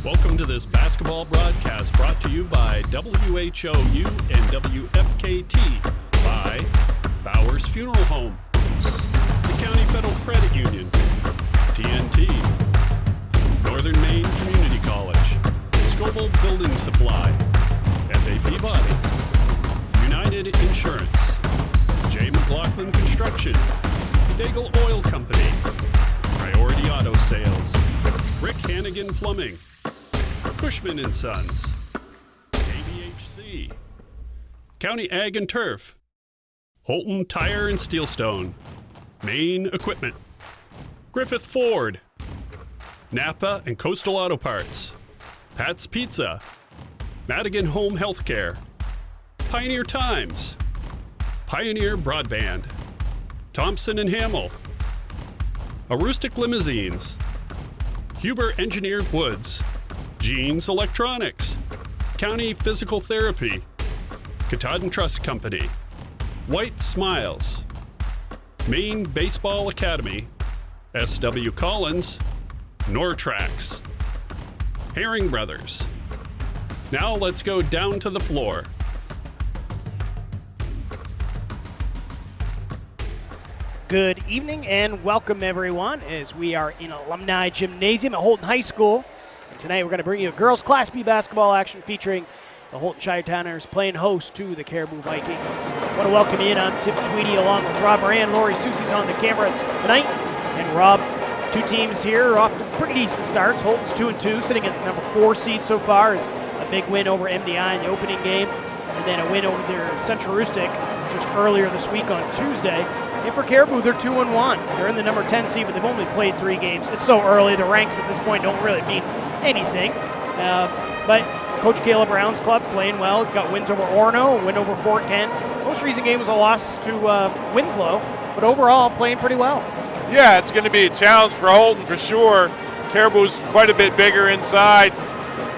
Welcome to this basketball broadcast brought to you by WHOU and WFKT by Bowers Funeral Home, the County Federal Credit Union, TNT, Northern Maine Community College, Scoville Building Supply, FAP Body, United Insurance, J. McLaughlin Construction, Daigle Oil Company, Priority Auto Sales, Rick Hannigan Plumbing, Cushman & Sons, KDHC, County Ag and Turf, Houlton Tire and Steelstone, Maine Equipment, Griffith Ford, Napa and Coastal Auto Parts, Pat's Pizza, Madigan Home Healthcare, Pioneer Times, Pioneer Broadband, Thompson & Hamill, Aroostook Limousines, Huber Engineered Woods, Jeans Electronics, County Physical Therapy, Katahdin Trust Company, White Smiles, Maine Baseball Academy, S.W. Collins, Nortrax, Herring Brothers. Now let's go down to the floor. Good evening and welcome everyone as we are in Alumni Gymnasium at Houlton High School. And tonight we're going to bring you a girls Class B basketball action featuring the Houlton Chi-Towners playing host to the Caribou Vikings. I want to welcome you in. I'm Tim Tweedy along with Rob Moran. Lori Soucy's on the camera tonight. And Rob, two teams here are off to pretty decent starts. Houlton's 2-2, sitting at the number 4 seed so far. Is a big win over MDI in the opening game. And then a win over their Central Aroostook just earlier this week on Tuesday. And for Caribou, they're 2-1. They're in the number 10 seed, but they've only played 3 games. It's so early. The ranks at this point don't really mean anything. But Coach Caleb Brown's club playing well. Got wins over Orono, a win over Fort Kent. Most recent game was a loss to Winslow, but overall playing pretty well. Yeah, it's going to be a challenge for Houlton for sure. Caribou's quite a bit bigger inside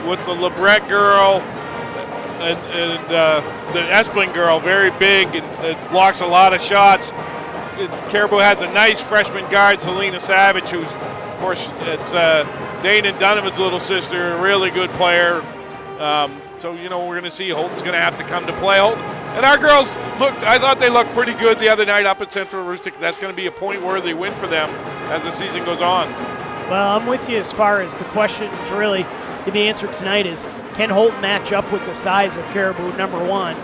with the LeBret girl and the Espling girl, very big and blocks a lot of shots. Caribou has a nice freshman guard, Selena Savage, who's, of course, it's Dane and Donovan's little sister, a really good player. So, we're going to see Houlton's going to have to come to play. And our girls I thought they looked pretty good the other night up at Central Aroostook. That's going to be a point-worthy win for them as the season goes on. Well, I'm with you as far as the questions really to be answered tonight is, can Houlton match up with the size of Caribou, number 1?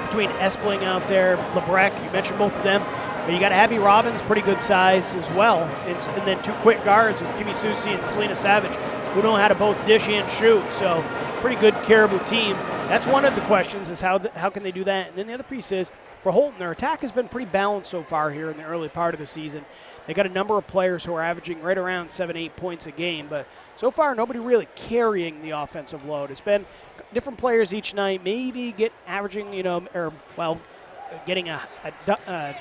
Between Espling out there, LeBrec, you mentioned both of them. But you got Abby Robbins, pretty good size as well. And then 2 quick guards with Kimmy Soucy and Selena Savage, who know how to both dish and shoot. So pretty good Caribou team. That's one of the questions is how can they do that? And then the other piece is, for Houlton, their attack has been pretty balanced so far here in the early part of the season. They got a number of players who are averaging right around 7-8 points a game. But so far, nobody really carrying the offensive load. It's been different players each night, maybe averaging, getting a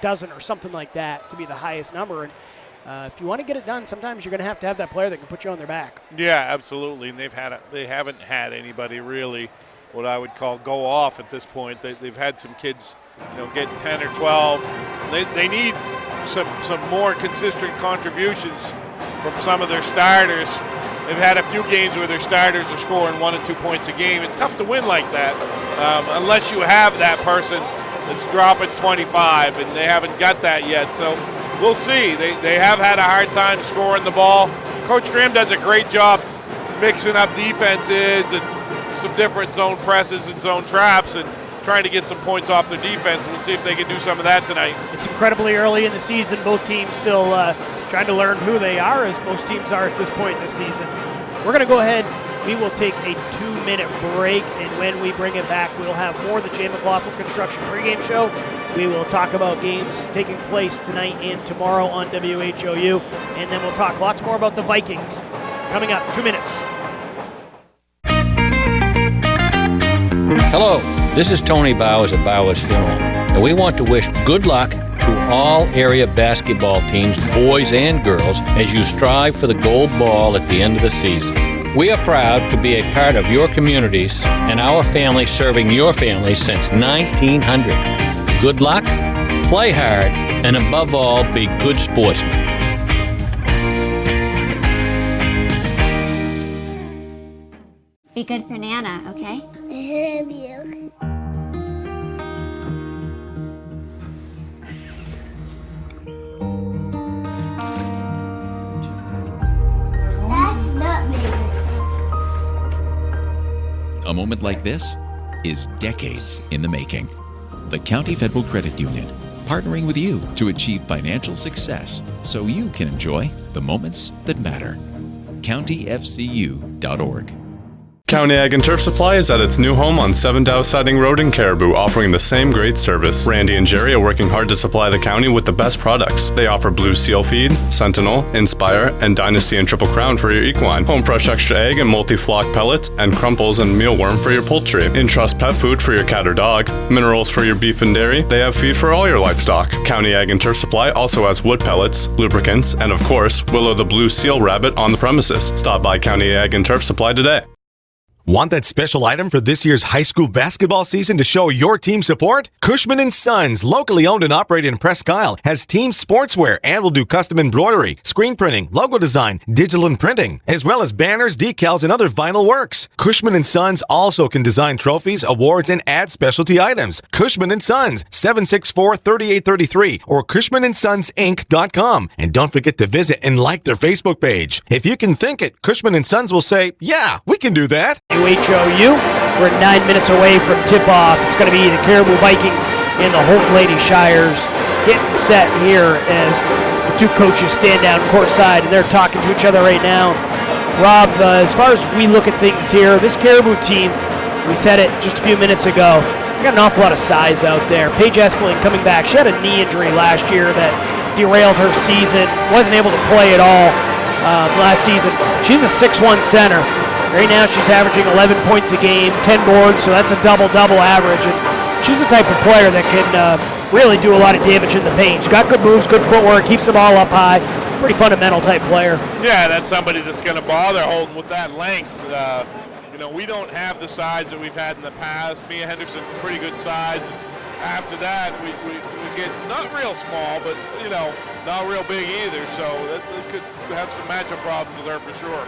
dozen or something like that to be the highest number. And if you want to get it done, sometimes you're going to have that player that can put you on their back. Yeah, absolutely. And they haven't had anybody really what I would call go off at this point. They've had some kids, get 10 or 12. They need some more consistent contributions from some of their starters. They've had a few games where their starters are scoring 1 and 2 points a game. It's tough to win like that unless you have that person that's dropping 25, and they haven't got that yet. So we'll see. They have had a hard time scoring the ball. Coach Graham does a great job mixing up defenses and some different zone presses and zone traps and trying to get some points off their defense. We'll see if they can do some of that tonight. It's incredibly early in the season. Both teams still trying to learn who they are, as most teams are at this point in the season. We're going to go ahead. We will take a 2-minute break, and when we bring it back, we'll have more of the J. McLaughlin Construction pregame show. We will talk about games taking place tonight and tomorrow on WHOU, and then we'll talk lots more about the Vikings. Coming up, 2 minutes. Hello, this is Tony Bowers at Bowers Funeral, and we want to wish good luck to all area basketball teams, boys and girls, as you strive for the gold ball at the end of the season. We are proud to be a part of your communities and our family serving your family since 1900. Good luck, play hard, and above all, be good sportsmen. Be good for Nana, okay? I love you. That's not me. A moment like this is decades in the making. The County Federal Credit Union, partnering with you to achieve financial success so you can enjoy the moments that matter. CountyFCU.org. County Ag and Turf Supply is at its new home on 7 Dow Siding Road in Caribou, offering the same great service. Randy and Jerry are working hard to supply the county with the best products. They offer Blue Seal Feed, Sentinel, Inspire, and Dynasty and Triple Crown for your equine, Home Fresh Extra Egg and Multi-Flock Pellets, and Crumples and Mealworm for your poultry, Entrust Pet Food for your cat or dog, Minerals for your beef and dairy. They have feed for all your livestock. County Ag and Turf Supply also has wood pellets, lubricants, and of course, Willow the Blue Seal Rabbit on the premises. Stop by County Ag and Turf Supply today. Want that special item for this year's high school basketball season to show your team support? Cushman & Sons, locally owned and operated in Presque Isle, has team sportswear and will do custom embroidery, screen printing, logo design, digital and printing, as well as banners, decals, and other vinyl works. Cushman & Sons also can design trophies, awards, and add specialty items. Cushman & Sons, 764-3833 or CushmanandSonsInc.com. And don't forget to visit and like their Facebook page. If you can think it, Cushman & Sons will say, yeah, we can do that. WHOU. We're 9 minutes away from tip-off. It's going to be the Caribou Vikings and the Houlton Lady Shires getting set here as the two coaches stand down courtside, and they're talking to each other right now. Rob, as far as we look at things here, this Caribou team, we said it just a few minutes ago, they got an awful lot of size out there. Paige Espeling coming back. She had a knee injury last year that derailed her season, wasn't able to play at all last season. She's a 6'1" center. Right now she's averaging 11 points a game, 10 boards, so that's a double-double average. And she's the type of player that can really do a lot of damage in the paint. She's got good moves, good footwork, keeps the ball up high. Pretty fundamental type player. Yeah, that's somebody that's going to bother Houlton with that length. We don't have the size that we've had in the past. Mia Henderson, pretty good size. And after that, we get not real small, but, not real big either. So that could have some matchup problems with her for sure.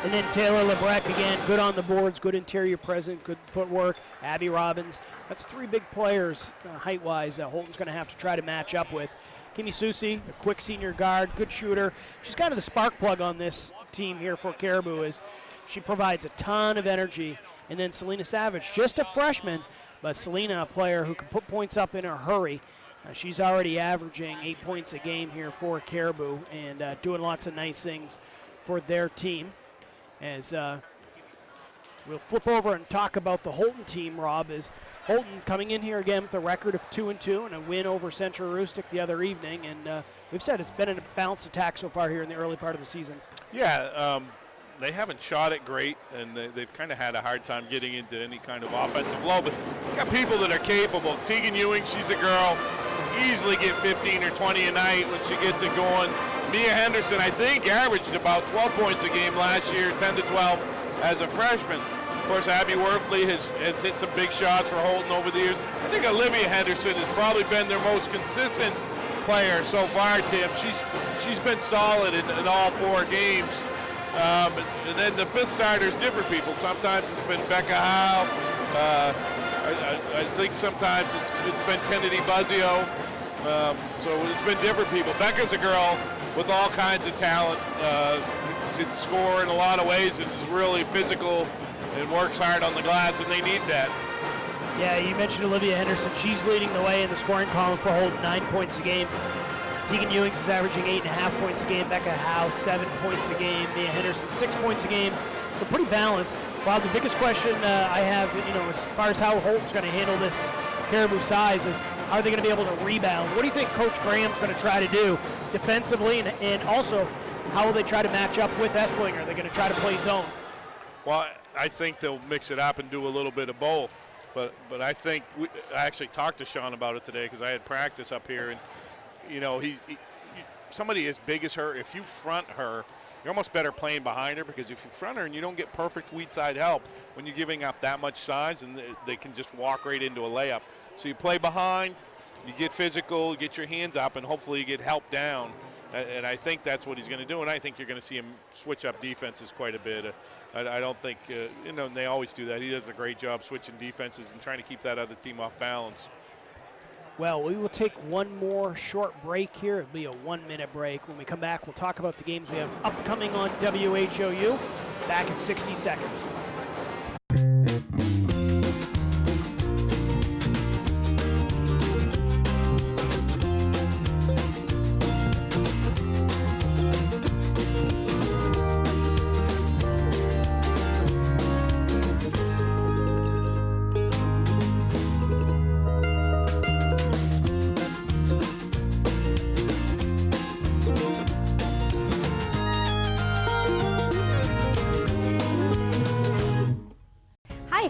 And then Taylor Lebrecq, again, good on the boards, good interior presence, good footwork. Abby Robbins. That's three big players height-wise that Houlton's going to have to try to match up with. Kimmy Susi, a quick senior guard, good shooter. She's kind of the spark plug on this team here for Caribou. Is she provides a ton of energy. And then Selena Savage, just a freshman, but Selena, a player who can put points up in a hurry. She's already averaging 8 points a game here for Caribou and doing lots of nice things for their team. As we'll flip over and talk about the Houlton team, Rob, is Houlton coming in here again with a record of 2-2 and a win over Central Aroostook the other evening. And we've said it's been a balanced attack so far here in the early part of the season. Yeah, they haven't shot it great, and they've kind of had a hard time getting into any kind of offensive flow. But you got people that are capable. Tegan Ewing, she's a girl, easily get 15 or 20 a night when she gets it going. Mia Henderson, I think, averaged about 12 points a game last year, 10 to 12 as a freshman. Of course, Abby Worthley has hit some big shots for Houlton over the years. I think Olivia Henderson has probably been their most consistent player so far, Tim. She's been solid in all 4 games. And then the fifth starters, different people. Sometimes it's been Becca Howe. I think sometimes it's been Kennedy Buzzio. So it's been different people. Becca's a girl with all kinds of talent, can score in a lot of ways, and is really physical and works hard on the glass, and they need that. Yeah, you mentioned Olivia Henderson. She's leading the way in the scoring column for Houlton, 9 points a game. Tegan Ewings is averaging 8.5 points a game. Becca Howe, 7 points a game. Mia Henderson, 6 points a game. So pretty balanced. Bob, the biggest question I have, as far as how Houlton's going to handle this Caribou size is, how are they going to be able to rebound? What do you think Coach Graham's going to try to do defensively, and also how will they try to match up with Espeling? Are they going to try to play zone? Well, I think they'll mix it up and do a little bit of both. But I think I actually talked to Sean about it today because I had practice up here, and somebody as big as her, if you front her, you're almost better playing behind her, because if you front her and you don't get perfect weak side help when you're giving up that much size, and they can just walk right into a layup. So you play behind, you get physical, get your hands up, and hopefully you get help down. And I think that's what he's going to do, and I think you're going to see him switch up defenses quite a bit. I don't think, and they always do that. He does a great job switching defenses and trying to keep that other team off balance. Well, we will take one more short break here. It'll be a 1-minute break. When we come back, we'll talk about the games we have upcoming on WHOU. Back in 60 seconds.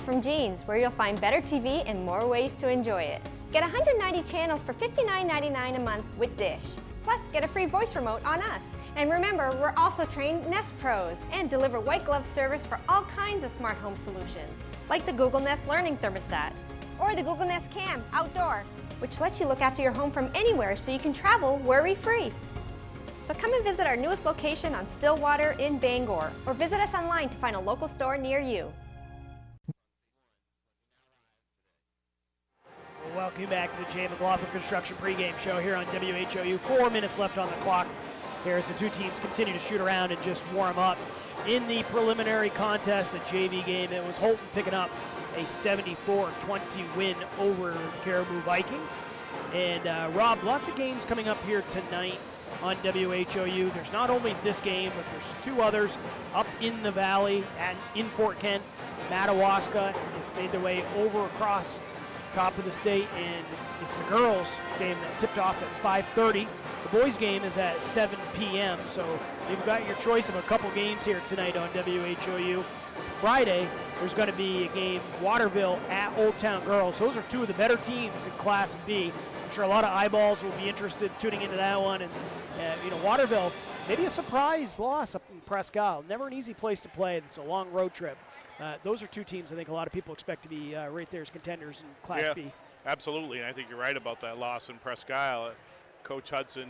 From Jeans, where you'll find better TV and more ways to enjoy it. Get 190 channels for $59.99 a month with Dish. Plus, get a free voice remote on us. And remember, we're also trained Nest Pros and deliver white glove service for all kinds of smart home solutions, like the Google Nest Learning Thermostat or the Google Nest Cam Outdoor, which lets you look after your home from anywhere so you can travel worry-free. So come and visit our newest location on Stillwater in Bangor, or visit us online to find a local store near you. Welcome back to the Jay McLaughlin Construction pregame show here on WHOU. 4 minutes left on the clock here as the two teams continue to shoot around and just warm up. In the preliminary contest, the JV game, it was Houlton picking up a 74-20 win over the Caribou Vikings. And Rob, lots of games coming up here tonight on WHOU. There's not only this game, but there's two others up in the valley and in Fort Kent. Madawaska has made their way over across top of the state, and it's the girls game that tipped off at 5:30. The boys game is at 7 p.m. So you've got your choice of a couple games here tonight on WHOU. Friday, there's going to be a game, Waterville at Old Town Girls. Those are two of the better teams in Class B. I'm sure a lot of eyeballs will be interested tuning into that one. And Waterville, maybe a surprise loss up in Presque Isle. Never an easy place to play. It's a long road trip. Those are two teams I think a lot of people expect to be right there as contenders in Class B. Absolutely, and I think you're right about that loss in Presque Isle. Coach Hudson,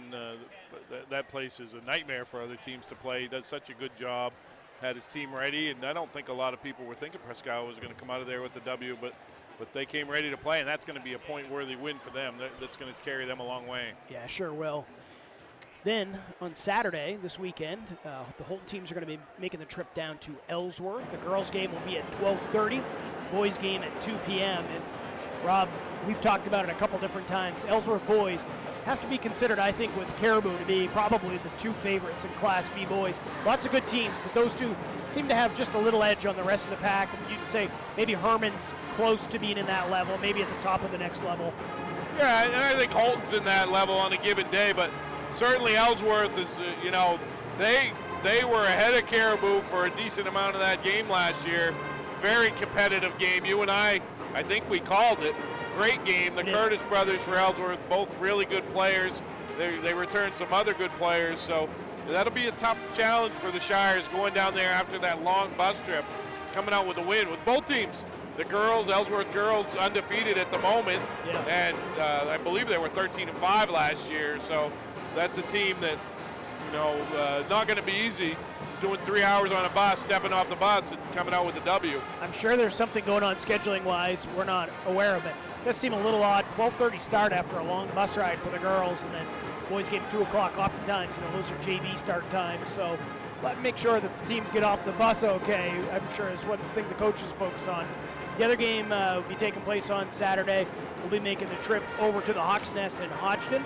that place is a nightmare for other teams to play. He does such a good job, had his team ready, and I don't think a lot of people were thinking Presque Isle was going to come out of there with the W, but they came ready to play, and that's going to be a point-worthy win for them. That's going to carry them a long way. Yeah, sure will. Then on Saturday this weekend, the Houlton teams are going to be making the trip down to Ellsworth. The girls' game will be at 12:30, boys' game at 2 p.m. And Rob, we've talked about it a couple different times. Ellsworth boys have to be considered, I think, with Caribou to be probably the two favorites in Class B boys. Lots of good teams, but those two seem to have just a little edge on the rest of the pack. And you can say maybe Herman's close to being in that level, maybe at the top of the next level. Yeah, and I think Houlton's in that level on a given day, but certainly Ellsworth is, they were ahead of Caribou for a decent amount of that game last year. Very competitive game. You and I think we called it. Great game. The Curtis brothers for Ellsworth, both really good players. They returned some other good players, so that'll be a tough challenge for the Shires going down there after that long bus trip, coming out with a win with both teams. The girls, Ellsworth girls, undefeated at the moment, and I believe they were 13-5 last year, so that's a team that, not going to be easy, doing 3 hours on a bus, stepping off the bus, and coming out with a W. I'm sure there's something going on scheduling-wise we're not aware of it. It does seem a little odd. 12:30 start after a long bus ride for the girls, and then boys game 2 o'clock. Oftentimes, those are JV start times. So make sure that the teams get off the bus okay. I'm sure is one thing the coaches focus on. The other game will be taking place on Saturday. We'll be making the trip over to the Hawk's Nest in Hodgdon.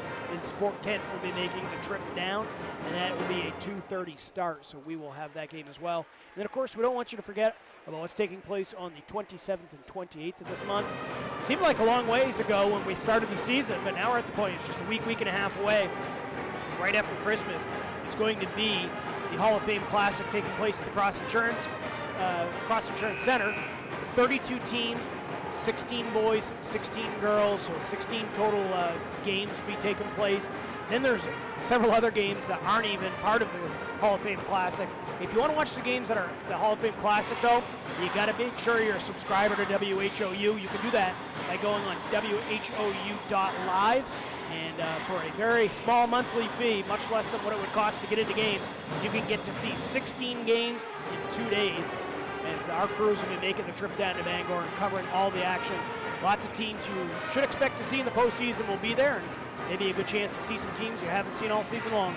Fort Kent will be making the trip down, and that will be a 2:30 start, so we will have that game as well. And then, of course, we don't want you to forget about what's taking place on the 27th and 28th of this month. It seemed like a long ways ago when we started the season, but now we're at the point, it's just a week and a half away, right after Christmas. It's going to be the Hall of Fame Classic taking place at the Cross Insurance Center. 32 teams, 16 boys, 16 girls, so 16 total games will be taking place. Then there's several other games that aren't even part of the Hall of Fame Classic. If you want to watch the games that are the Hall of Fame Classic, though, you got to make sure you're a subscriber to WHOU. You can do that by going on WHOU.live, And for a very small monthly fee, much less than what it would cost to get into games, you can get to see 16 games in 2 days. As our crews will be making the trip down to Bangor and covering all the action. Lots of teams you should expect to see in the postseason will be there, and maybe a good chance to see some teams you haven't seen all season long.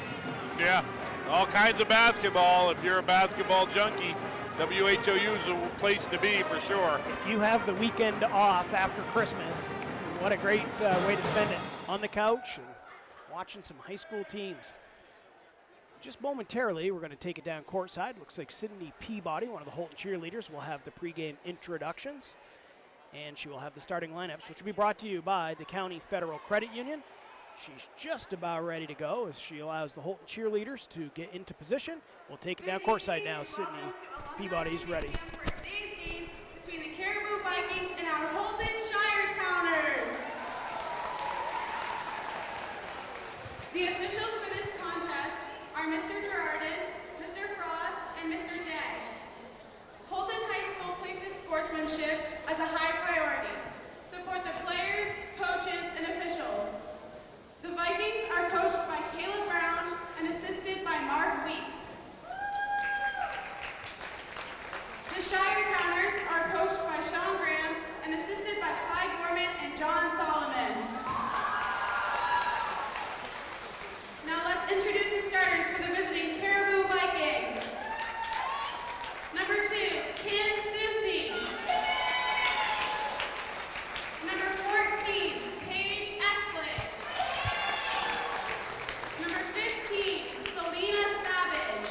Yeah, all kinds of basketball. If you're a basketball junkie, WHOU is a place to be for sure. If you have the weekend off after Christmas, what a great way to spend it. On the couch and watching some high school teams. Just momentarily, we're going to take it down courtside. Looks like Sydney Peabody, one of the Houlton cheerleaders, will have the pregame introductions. And she will have the starting lineups, which will be brought to you by the County Federal Credit Union. She's just about ready to go as she allows the Houlton cheerleaders to get into position. We'll take it down courtside now. Sydney Peabody's ready. For today's game between the Caribou Vikings and our Houlton Shiretowners. The officials for this contest are Mr. Girardin, Mr. Frost, and Mr. Day. Houlton High School places sportsmanship as a high priority. Support the players, coaches, and officials. The Vikings are coached by Caleb Brown and assisted by Mark Weeks. The Shiretowners are coached by Sean Graham and assisted by Clyde Gorman and John Solomon. Now let's introduce the starters for the visiting Caribou Vikings. Number 2, Kim Susie. Number 14, Paige Esplin. Number 15, Selena Savage.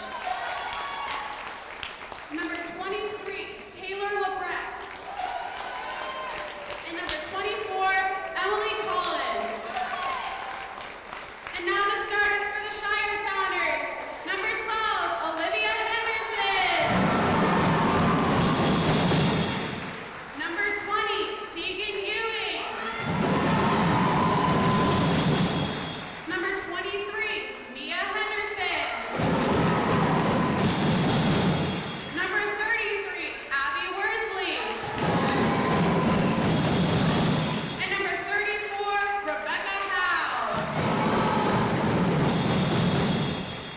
Number 23, Taylor Lebrecht. And number 24, Emily Collins. And now the starters for the Shiretowners. Number 12, Olivia Henderson. Number 20, Tegan Ewings. Number 23, Mia Henderson. Number 33, Abby Worthley. And number 34, Rebecca Howe.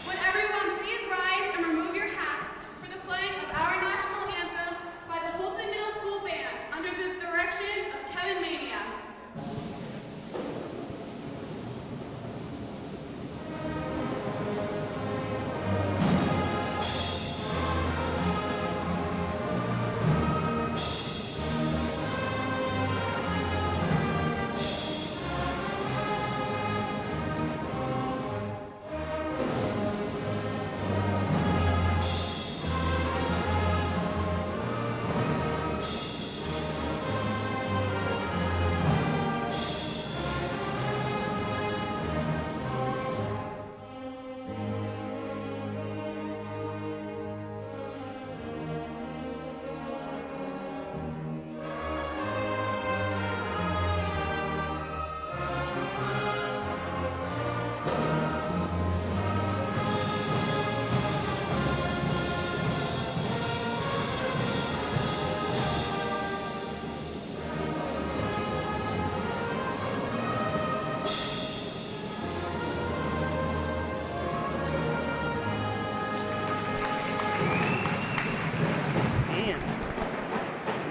Would everyone please rise and remove your hats for the playing of our national anthem by the Houlton Middle School Band under the direction of Kevin Mania.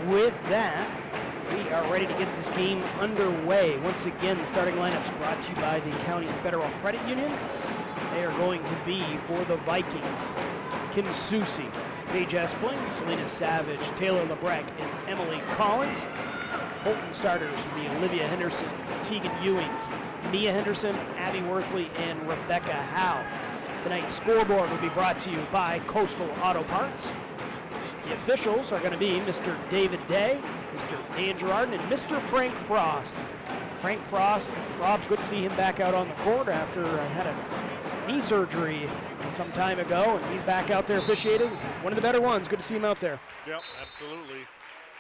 With that, we are ready to get this game underway. Once again, the starting lineups brought to you by the County Federal Credit Union. They are going to be for the Vikings, Kim Susie, Paige Esplin, Selena Savage, Taylor Lebrecht, and Emily Collins. Houlton starters will be Olivia Henderson, Tegan Ewings, Mia Henderson, Abby Worthley, and Rebecca Howe. Tonight's scoreboard will be brought to you by Coastal Auto Parts. The officials are going to be Mr. David Day, Mr. Dan Girardin, and Mr. Frank Frost. Frank Frost, Rob, good to see him back out on the court after I had a knee surgery some time ago, and he's back out there officiating. One of the better ones. Good to see him out there. Yep, absolutely.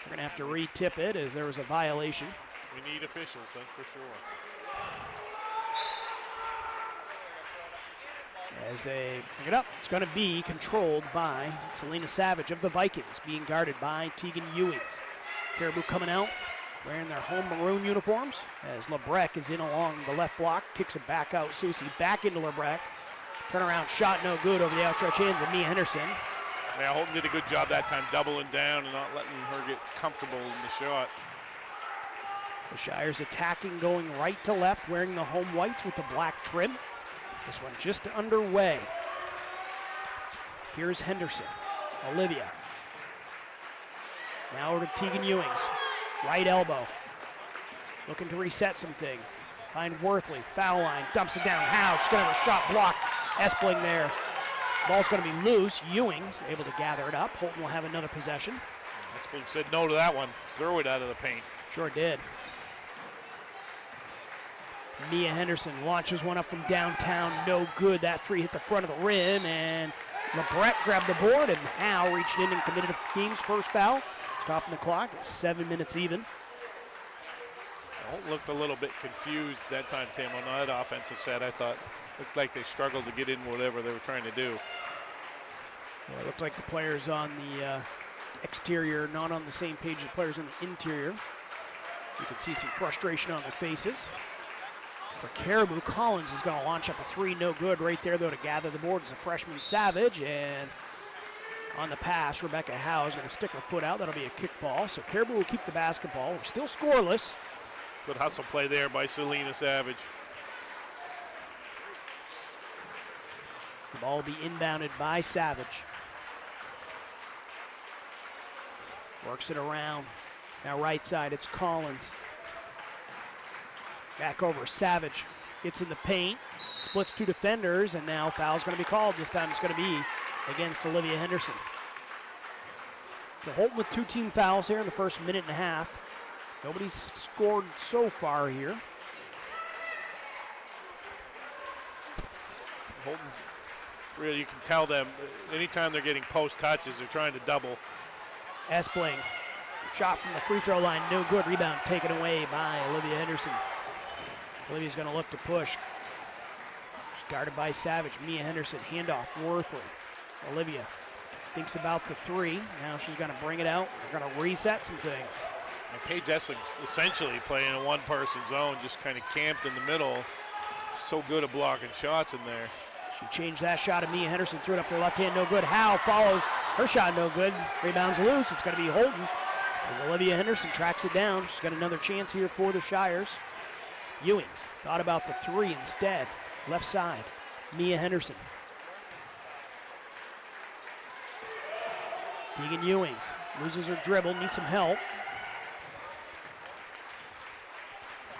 We're going to have to re-tip it as there was a violation. We need officials, that's for sure. As they pick it up, it's going to be controlled by Selena Savage of the Vikings, being guarded by Tegan Ewings. Caribou coming out wearing their home maroon uniforms as LeBrecq is in along the left block, kicks it back out. Susie back into LeBrecq. Turnaround shot no good over the outstretched hands of Mia Henderson. Yeah, Houlton did a good job that time doubling down and not letting her get comfortable in the shot. The Shires attacking, going right to left, wearing the home whites with the black trim. This one just underway. Here's Henderson. Olivia. Now over to Tegan Ewings. Right elbow. Looking to reset some things. Find Worthley. Foul line. Dumps it down. Howe. She's going to have a shot blocked. Espling there. Ball's going to be loose. Ewings able to gather it up. Houlton will have another possession. Espling said no to that one. Throw it out of the paint. Sure did. Mia Henderson launches one up from downtown. No good. That three hit the front of the rim, and LeBrecq grabbed the board, and Howe reached in and committed a game's first foul. Stopping the clock at 7 minutes even. Houlton looked a little bit confused that time, Tim, on that offensive set. I thought looked like they struggled to get in whatever they were trying to do. Yeah, it looked like the players on the exterior not on the same page as the players on the interior. You could see some frustration on their faces. For Caribou, Collins is going to launch up a three, no good. Right there, though, to gather the board is a freshman Savage, and on the pass, Rebecca Howe is going to stick her foot out. That'll be a kick ball, so Caribou will keep the basketball. We're still scoreless. Good hustle play there by Selena Savage. The ball will be inbounded by Savage. Works it around. Now right side, it's Collins. Back over, Savage gets in the paint, splits two defenders, and now foul's going to be called. This time it's going to be against Olivia Henderson. So Houlton with two team fouls here in the first minute and a half. Nobody's scored so far here. Houlton's really, you can tell them anytime they're getting post touches, they're trying to double. Espling, shot from the free throw line, no good. Rebound taken away by Olivia Henderson. Olivia's going to look to push. She's guarded by Savage. Mia Henderson, handoff, Worthley. Olivia thinks about the three. Now she's going to bring it out. They're going to reset some things. And Paige Essling's essentially playing a one-person zone, just kind of camped in the middle. So good at blocking shots in there. She changed that shot, and Mia Henderson threw it up their left hand, no good. Howe follows. Her shot no good. Rebounds loose. It's going to be Houlton as Olivia Henderson tracks it down. She's got another chance here for the Shires. Ewings thought about the three instead. Left side, Mia Henderson. Tegan Ewings loses her dribble, needs some help.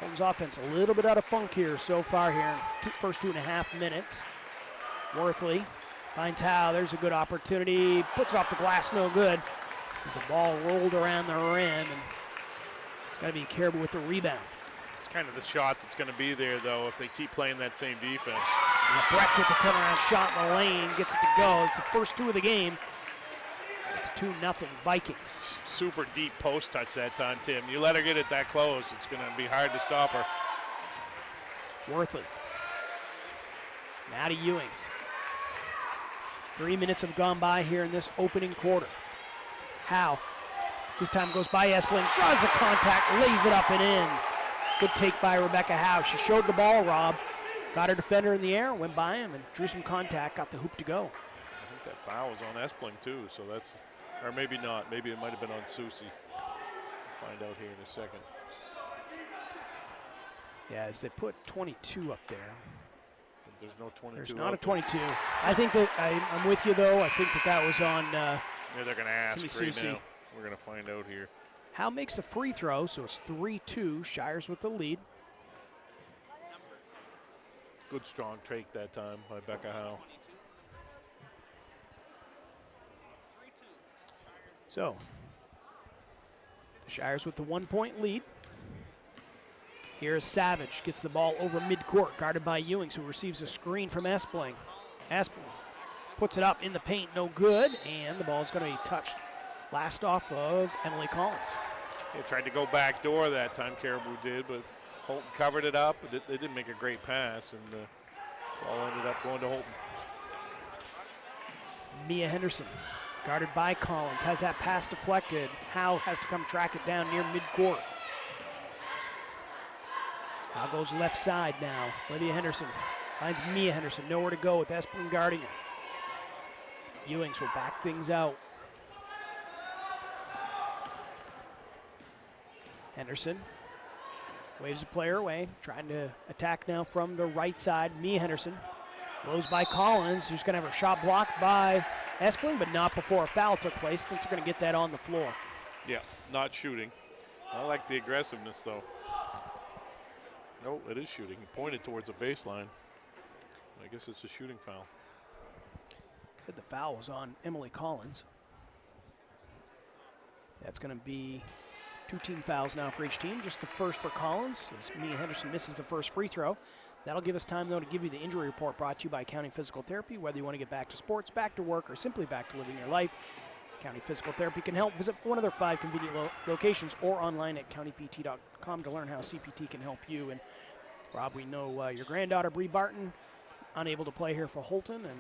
Houlton's offense a little bit out of funk here so far here in first 2.5 minutes. Worthley finds Howe. There's a good opportunity. Puts it off the glass, no good. As the ball rolled around the rim, and it's got to be Caribou with the rebound. It's kind of the shot that's going to be there, though, if they keep playing that same defense. LeBrecq with the turnaround shot in the lane, gets it to go. It's the first two of the game. It's 2-0 Vikings. Super deep post touch that time, Tim. You let her get it that close, it's going to be hard to stop her. Worthley. Now to Ewings. 3 minutes have gone by here in this opening quarter. Howe. This time goes by Espling, draws the contact, lays it up and in. Good take by Rebecca Howe. She showed the ball, Rob. Got her defender in the air, went by him, and drew some contact, got the hoop to go. I think that foul was on Espling, too, so that's, or maybe not. Maybe it might have been on Susie. We'll find out here in a second. Yeah, as they put 22 up there. But there's no 22. There's not a 22. I think that, I'm with you, though. I think that was on yeah, they're going to ask right Susie. now. We're going to find out here. Howe makes a free throw, so it's 3-2. Shires with the lead. Good strong take that time by Becca Howe. So, the Shires with the 1-point lead. Here's Savage, gets the ball over midcourt, guarded by Ewings, who receives a screen from Espling. Espling puts it up in the paint, no good, and the ball's going to be touched. Last off of Emily Collins. They tried to go back door that time, Caribou did, but Houlton covered it up. But they didn't make a great pass, and the ball ended up going to Houlton. Mia Henderson, guarded by Collins, has that pass deflected. Howe has to come track it down near midcourt. Now goes left side now. Olivia Henderson finds Mia Henderson. Nowhere to go with Espelin guarding her. Ewings will back things out. Henderson waves the player away, trying to attack now from the right side. Mia Henderson blows by Collins, who's going to have her shot blocked by Espelin, but not before a foul took place. I think they're going to get that on the floor. Yeah, not shooting. I like the aggressiveness, though. No, it is shooting. He pointed towards the baseline. I guess it's a shooting foul. Said the foul was on Emily Collins. That's going to be 2 team fouls now for each team. Just the first for Collins as Mia Henderson misses the first free throw. That'll give us time, though, to give you the injury report brought to you by County Physical Therapy. Whether you want to get back to sports, back to work, or simply back to living your life, County Physical Therapy can help. Visit one of their 5 convenient locations or online at countypt.com to learn how CPT can help you. And Rob, we know your granddaughter, Bree Barton, unable to play here for Houlton, and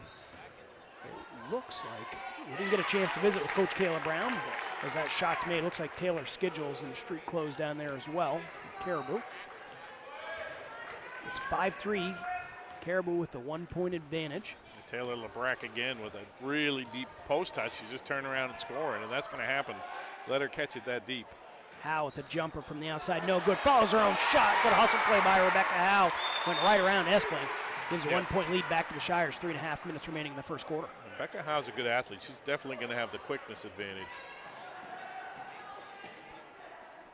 it looks like we didn't get a chance to visit with Coach Kayla Brown, but as that shot's made, it looks like Taylor Schedul's in the street clothes down there as well from Caribou. It's 5-3, Caribou with the 1-point advantage. Taylor LeBrack again with a really deep post touch. She's just turning around and scoring, and that's going to happen. Let her catch it that deep. Howe with a jumper from the outside, no good. Follows her own shot. Good hustle play by Rebecca Howe. Went right around Espelin. Gives a 1-point lead back to the Shires. 3.5 minutes remaining in the first quarter. Rebecca Howe's a good athlete. She's definitely going to have the quickness advantage.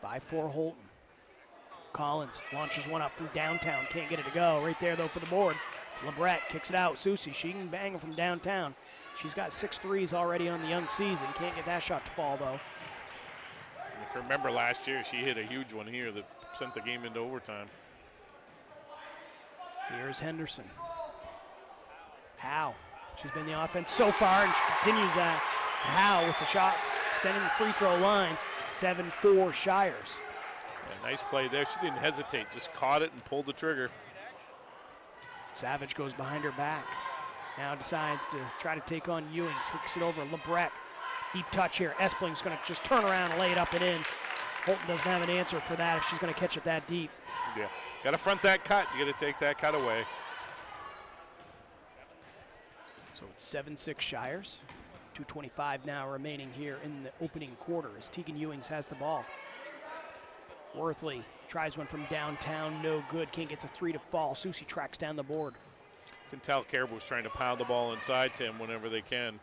5-4 Houlton. Collins launches one up from downtown. Can't get it to go. Right there, though, for the board. It's LeBret. Kicks it out. Susie, she can bang it from downtown. She's got 6 threes already on the young season. Can't get that shot to fall, though. If you remember last year, she hit a huge one here that sent the game into overtime. Here's Henderson. Howe. She's been the offense so far, and she continues that. It's Howe with the shot, extending the free throw line. 7-4 Shires. Yeah, nice play there. She didn't hesitate, just caught it and pulled the trigger. Savage goes behind her back. Now decides to try to take on Ewings. Hooks it over. LeBrec. Deep touch here. Espeling's going to just turn around and lay it up and in. Houlton doesn't have an answer for that if she's going to catch it that deep. Yeah, got to front that cut. You got to take that cut away. So it's 7-6 Shires. 2:25 now remaining here in the opening quarter as Tegan Ewings has the ball. Worthley tries one from downtown, no good. Can't get the 3 to fall. Susie tracks down the board. You can tell Caribou's trying to pound the ball inside Tim whenever they can.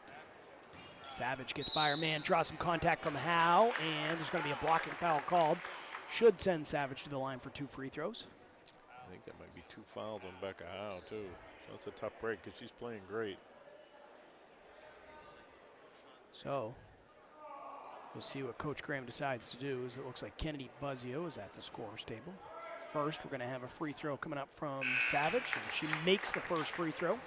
Savage gets by her man, draws some contact from Howe, and there's going to be a blocking foul called. Should send Savage to the line for 2 free throws. I think that might be 2 fouls on Becca Howe, too. So that's a tough break because she's playing great. So we'll see what Coach Graham decides to do. As it looks like Kennedy Buzzio is at the scorer's table. First, we're going to have a free throw coming up from Savage, and she makes the first free throw.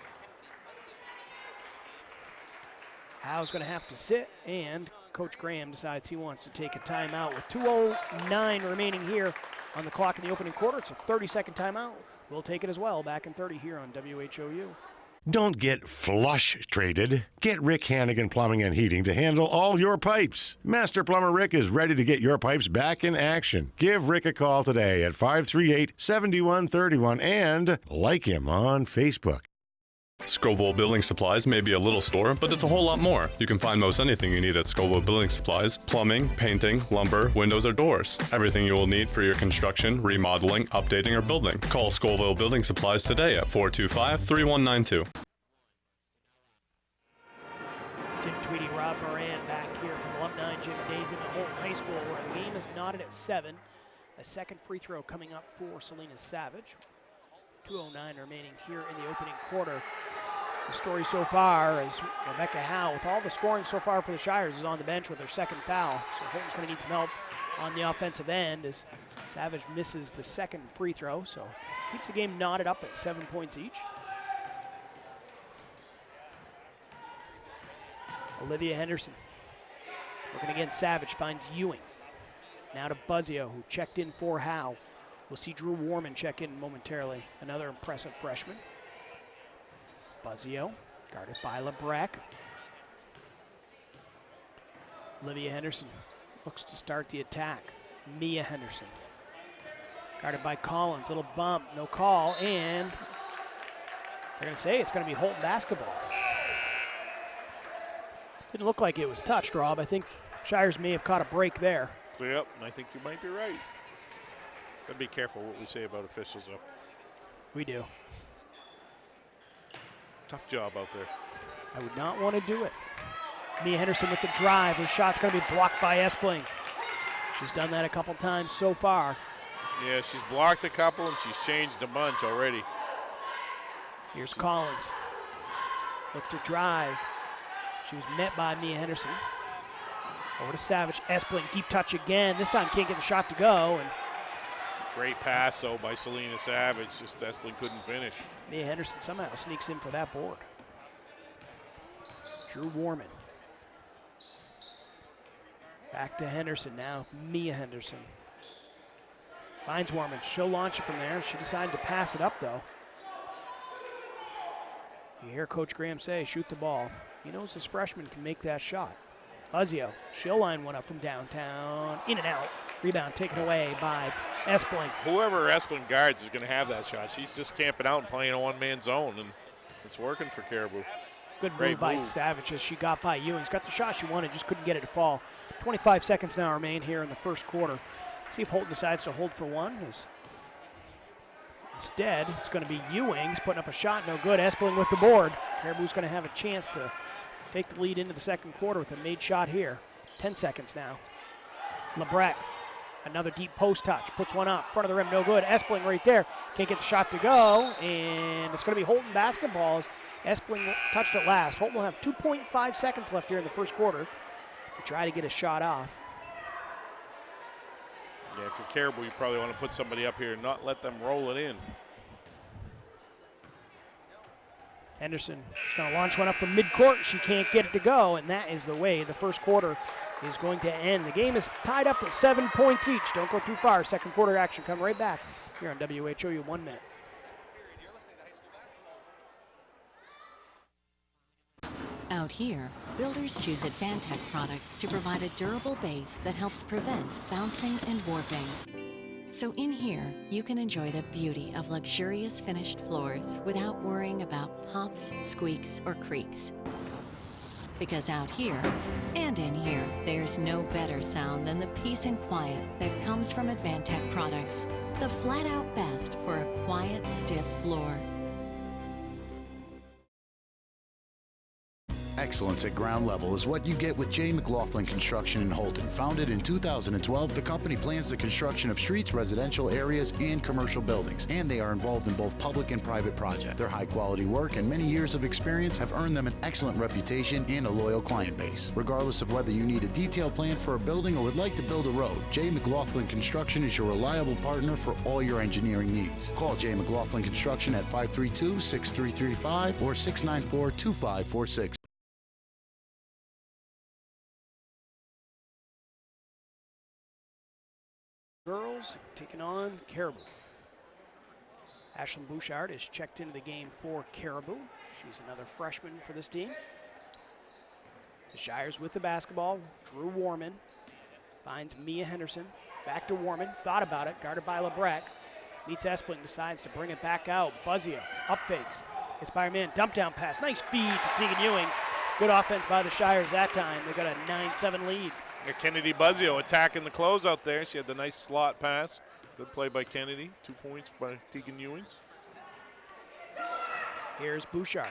Howe's going to have to sit, and Coach Graham decides he wants to take a timeout with 2:09 remaining here on the clock in the opening quarter. It's a 30-second timeout. We'll take it as well. Back in 30 here on WHOU. Don't get flush traded. Get Rick Hannigan Plumbing and Heating to handle all your pipes. Master Plumber Rick is ready to get your pipes back in action. Give Rick a call today at 538-7131 and like him on Facebook. Scoville Building Supplies may be a little store, but it's a whole lot more. You can find most anything you need at Scoville Building Supplies: plumbing, painting, lumber, windows, or doors. Everything you will need for your construction, remodeling, updating, or building. Call Scoville Building Supplies today at 425-3192. Jim Tweedy, Rob Moran back here from Alumni Gymnasium at Houlton High School, where the game is knotted at 7. A second free throw coming up for Selena Savage. 2:09 remaining here in the opening quarter. The story so far is Rebecca Howe, with all the scoring so far for the Shires, is on the bench with her second foul. So Houlton's going to need some help on the offensive end as Savage misses the second free throw. So keeps the game knotted up at 7 points each. Olivia Henderson working against Savage, finds Ewing. Now to Buzzio, who checked in for Howe. We'll see Drew Warman check in momentarily. Another impressive freshman. Buzzio, guarded by LeBrec. Olivia Henderson looks to start the attack. Mia Henderson, Guarded by Collins, little bump, no call, and they're going to say it's going to be Houlton basketball. Didn't look like it was touched, Rob. I think Shires may have caught a break there. Yep, and I think you might be right. Gotta be careful what we say about officials, though. We do. Tough job out there. I would not want to do it. Mia Henderson with the drive. Her shot's going to be blocked by Espling. She's done that a couple times so far. Yeah, she's blocked a couple and she's changed a bunch already. Here's Collins. Look to drive. She was met by Mia Henderson. Over to Savage. Espling, deep touch again. This time can't get the shot to go. And great pass, though, by Selena Savage. Just Espling couldn't finish. Mia Henderson somehow sneaks in for that board. Drew Warman. Back to Henderson now. Mia Henderson. Finds Warman. She'll launch it from there. She decided to pass it up, though. You hear Coach Graham say, shoot the ball. He knows his freshman can make that shot. Buzzio, she'll line one up from downtown. In and out. Rebound taken away by Espling. Whoever Espling guards is going to have that shot. She's just camping out and playing a one-man zone, and it's working for Caribou. Good move by Savage as she got by Ewings. Got the shot she wanted, just couldn't get it to fall. 25 seconds now remain here in the first quarter. See if Houlton decides to hold for one. Instead, it's going to be Ewings putting up a shot, no good. Espling with the board. Caribou's going to have a chance to take the lead into the second quarter with a made shot here. 10 seconds now. Lebrec, another deep post touch, puts one up, front of the rim, no good. Espling right there, can't get the shot to go, and it's going to be Houlton basketball as Espling touched it last. Houlton will have 2.5 seconds left here in the first quarter to try to get a shot off. Yeah, if you're Caribou, you probably want to put somebody up here and not let them roll it in. Henderson is going to launch one up from midcourt. She can't get it to go, and that is the way the first quarter is going to end. The game is tied up at 7 points each. Don't go too far. Second quarter action come right back here on WHOU 1 minute. Out here, builders choose Advantech products to provide a durable base that helps prevent bouncing and warping. So in here, you can enjoy the beauty of luxurious finished floors without worrying about pops, squeaks, or creaks. Because out here, and in here, there's no better sound than the peace and quiet that comes from Advantech products. The flat-out best for a quiet, stiff floor. Excellence at ground level is what you get with J. McLaughlin Construction in Houlton. Founded in 2012, the company plans the construction of streets, residential areas, and commercial buildings, and they are involved in both public and private projects. Their high-quality work and many years of experience have earned them an excellent reputation and a loyal client base. Regardless of whether you need a detailed plan for a building or would like to build a road, J. McLaughlin Construction is your reliable partner for all your engineering needs. Call J. McLaughlin Construction at 532-6335 or 694-2546. Girls taking on Caribou. Ashlyn Bouchard is checked into the game for Caribou. She's another freshman for this team. The Shires with the basketball. Drew Warman finds Mia Henderson. Back to Warman. Thought about it. Guarded by Lebrec. Meets Espling. Decides to bring it back out. Buzzio. Up fakes. Gets by her man. Dump down pass. Nice feed to Tegan Ewings. Good offense by the Shires that time. They got a 9-7 lead. Kennedy Buzzio attacking the closeout there. She had the nice slot pass. Good play by Kennedy. 2 points by Tegan Ewings. Here's Bouchard.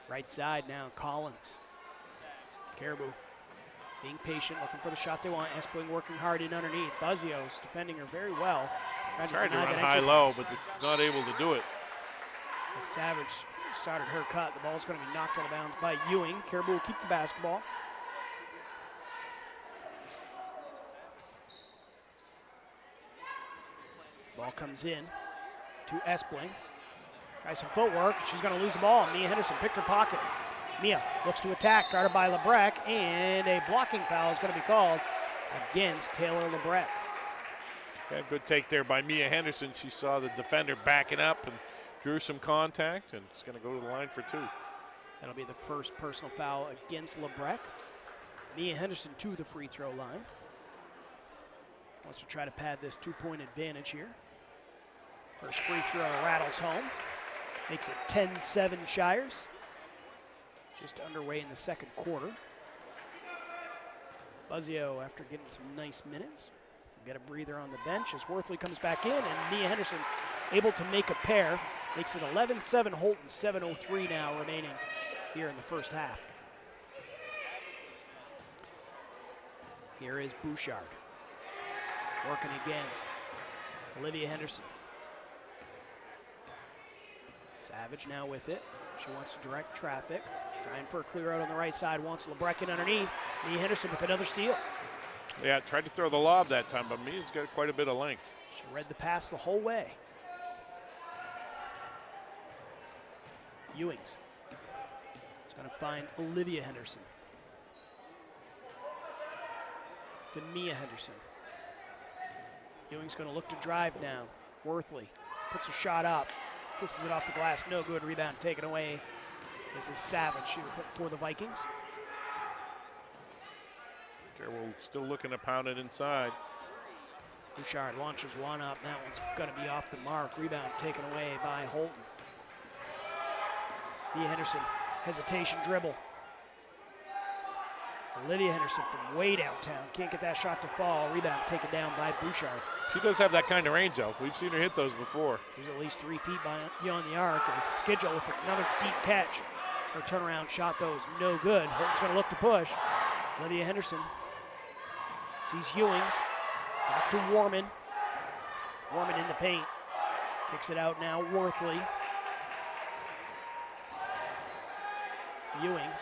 Right side now, Collins. Caribou being patient, looking for the shot they want. Espling working hard in underneath. Buzzio's defending her very well. Tried to run high-low, but not able to do it. As Savage started her cut, the ball's going to be knocked out of bounds by Ewing. Caribou will keep the basketball. Ball comes in to Espling. Tries some footwork. She's going to lose the ball. Mia Henderson picked her pocket. Mia looks to attack, guarded by Lebrec, and a blocking foul is going to be called against Taylor Lebrec. Yeah, good take there by Mia Henderson. She saw the defender backing up and drew some contact, and it's going to go to the line for 2. That'll be the first personal foul against Lebrec. Mia Henderson to the free throw line. Wants to try to pad this 2-point advantage here. First free throw rattles home. Makes it 10-7 Shires. Just underway in the second quarter. Buzzio, after getting some nice minutes, get a breather on the bench as Worthley comes back in, and Mia Henderson able to make a pair. Makes it 11-7 Houlton, 7:03 now remaining here in the first half. Here is Bouchard working against Olivia Henderson. Savage now with it. She wants to direct traffic. She's trying for a clear out on the right side. Wants LeBreckin underneath. Mia Henderson with another steal. Yeah, tried to throw the lob that time, but Mia's got quite a bit of length. She read the pass the whole way. Ewings is going to find Olivia Henderson. To Mia Henderson. Ewing's going to look to drive now. Worthley puts a shot up. Kisses it off the glass. No good. Rebound taken away. This is Savage for the Vikings. Caribou still looking to pound it inside. Bouchard launches one up. That one's going to be off the mark. Rebound taken away by Houlton. Mia Henderson, hesitation dribble. Olivia Henderson from way downtown. Can't get that shot to fall. Rebound taken down by Bouchard. She does have that kind of range, though. We've seen her hit those before. She's at least 3 feet beyond the arc. And Schedule with another deep catch. Her turnaround shot, though, is no good. Houlton's going to look to push. Olivia Henderson sees Ewings. Back to Warman. Warman in the paint. Kicks it out now, Worthley. Ewings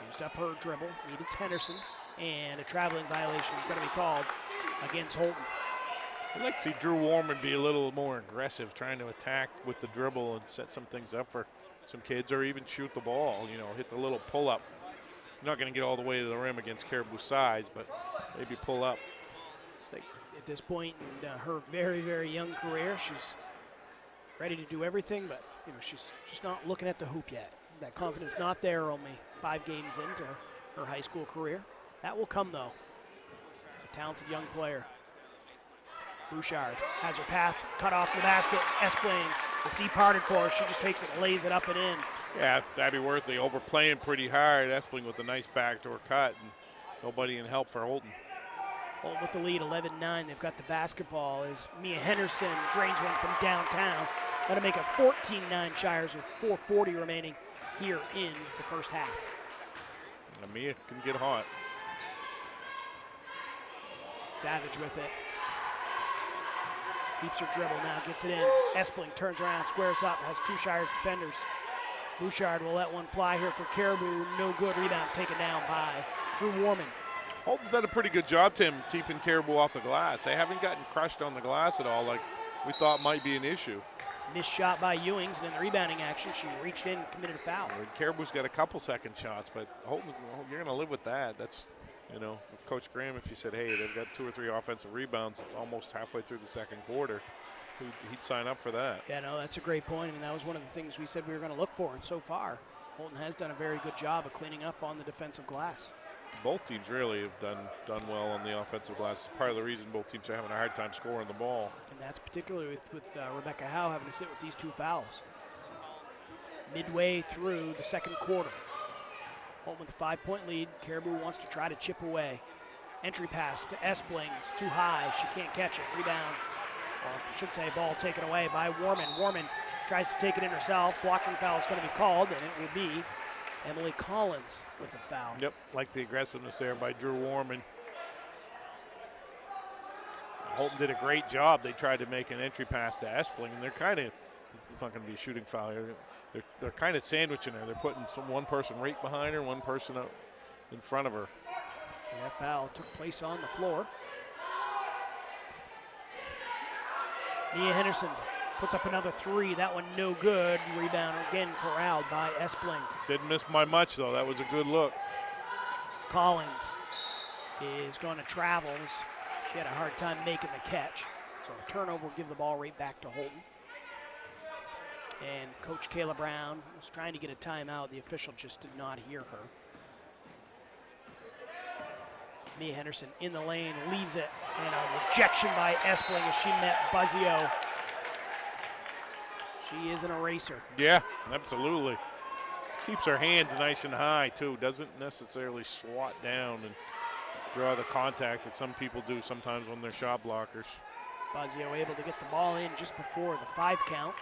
used up her dribble, needed Henderson, and a traveling violation is going to be called against Houlton. I'd like to see Drew Warman be a little more aggressive, trying to attack with the dribble and set some things up for some kids, or even shoot the ball, you know, hit the little pull-up. You're not going to get all the way to the rim against Caribou size, but maybe pull up. It's like at this point in her very, very young career, she's ready to do everything, but you know, she's just not looking at the hoop yet. That confidence not there, only 5 games into her high school career. That will come, though. A talented young player. Bouchard has her path cut off the basket. Espling, the sea parted for her. She just takes it and lays it up and in. Yeah, Abby Worthley overplaying pretty hard. Espling with a nice backdoor cut, and nobody in help for Houlton. Houlton with the lead, 11-9. They've got the basketball as Mia Henderson drains one from downtown. That'll make it 14-9 Shires with 4:40 remaining here in the first half. And Mia can get hot. Savage with it. Keeps her dribble now, gets it in. Espling turns around, squares up, has 2 Shires defenders. Bouchard will let one fly here for Caribou. No good. Rebound taken down by Drew Warman. Houlton's done a pretty good job, Tim, keeping Caribou off the glass. They haven't gotten crushed on the glass at all like we thought might be an issue. Missed shot by Ewings, and in the rebounding action, she reached in and committed a foul. Caribou's got a couple second shots, but Houlton, you're going to live with that. That's, you know, with Coach Graham, if you said, hey, they've got 2 or 3 offensive rebounds almost halfway through the second quarter, he'd sign up for that. Yeah, no, that's a great point. I mean, that was one of the things we said we were going to look for, and so far, Houlton has done a very good job of cleaning up on the defensive glass. Both teams really have done well on the offensive glass. It's part of the reason both teams are having a hard time scoring the ball. And that's particularly with Rebecca Howe having to sit with these 2 fouls. Midway through the second quarter. Houlton with a 5-point lead. Caribou wants to try to chip away. Entry pass to Espling. It's too high. She can't catch it. Rebound, or I should say ball taken away by Warman. Warman tries to take it in herself. Blocking foul is going to be called, and it will be Emily Collins with the foul. Yep, like the aggressiveness there by Drew Warman. Houlton did a great job. They tried to make an entry pass to Espling, and they're kind of, it's not going to be a shooting foul here. They're kind of sandwiching her. They're putting one person right behind her, one person up in front of her. So that foul took place on the floor. Mia Henderson puts up another 3. That one no good. Rebound again corralled by Espling. Didn't miss by much, though. That was a good look. Collins is going to travel. She had a hard time making the catch. So a turnover will give the ball right back to Houlton. And Coach Kayla Brown was trying to get a timeout. The official just did not hear her. Mia Henderson in the lane, leaves it, and a rejection by Espling as she met Buzzio. She is an eraser. Yeah, absolutely. Keeps her hands nice and high, too. Doesn't necessarily swat down and draw the contact that some people do sometimes when they're shot blockers. Buzzio able to get the ball in just before the 5 count.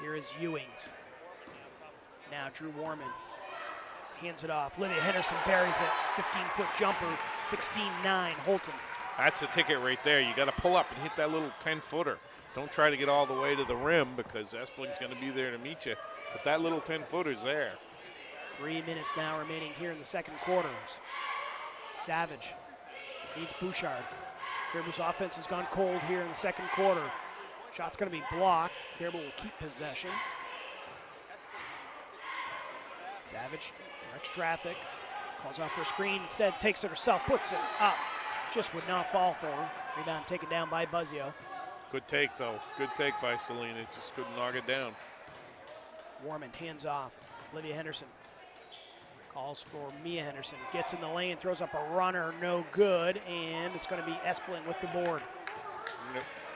Here is Ewings. Now Drew Warman hands it off. Lydia Henderson buries it. 15-foot jumper, 16-9, Houlton. That's the ticket right there. You got to pull up and hit that little 10-footer. Don't try to get all the way to the rim because Espling's going to be there to meet you. But that little 10-footer's there. 3 minutes now remaining here in the second quarters. Savage needs Bouchard. Caribou's offense has gone cold here in the second quarter. Shot's going to be blocked. Caribou will keep possession. Savage directs traffic. Calls out for a screen. Instead takes it herself. Puts it up. Just would not fall for her. Rebound taken down by Buzzio. Good take, though. Good take by Selena. Just couldn't knock it down. Warman hands off. Olivia Henderson calls for Mia Henderson. Gets in the lane, throws up a runner, no good, and it's going to be Espling with the board.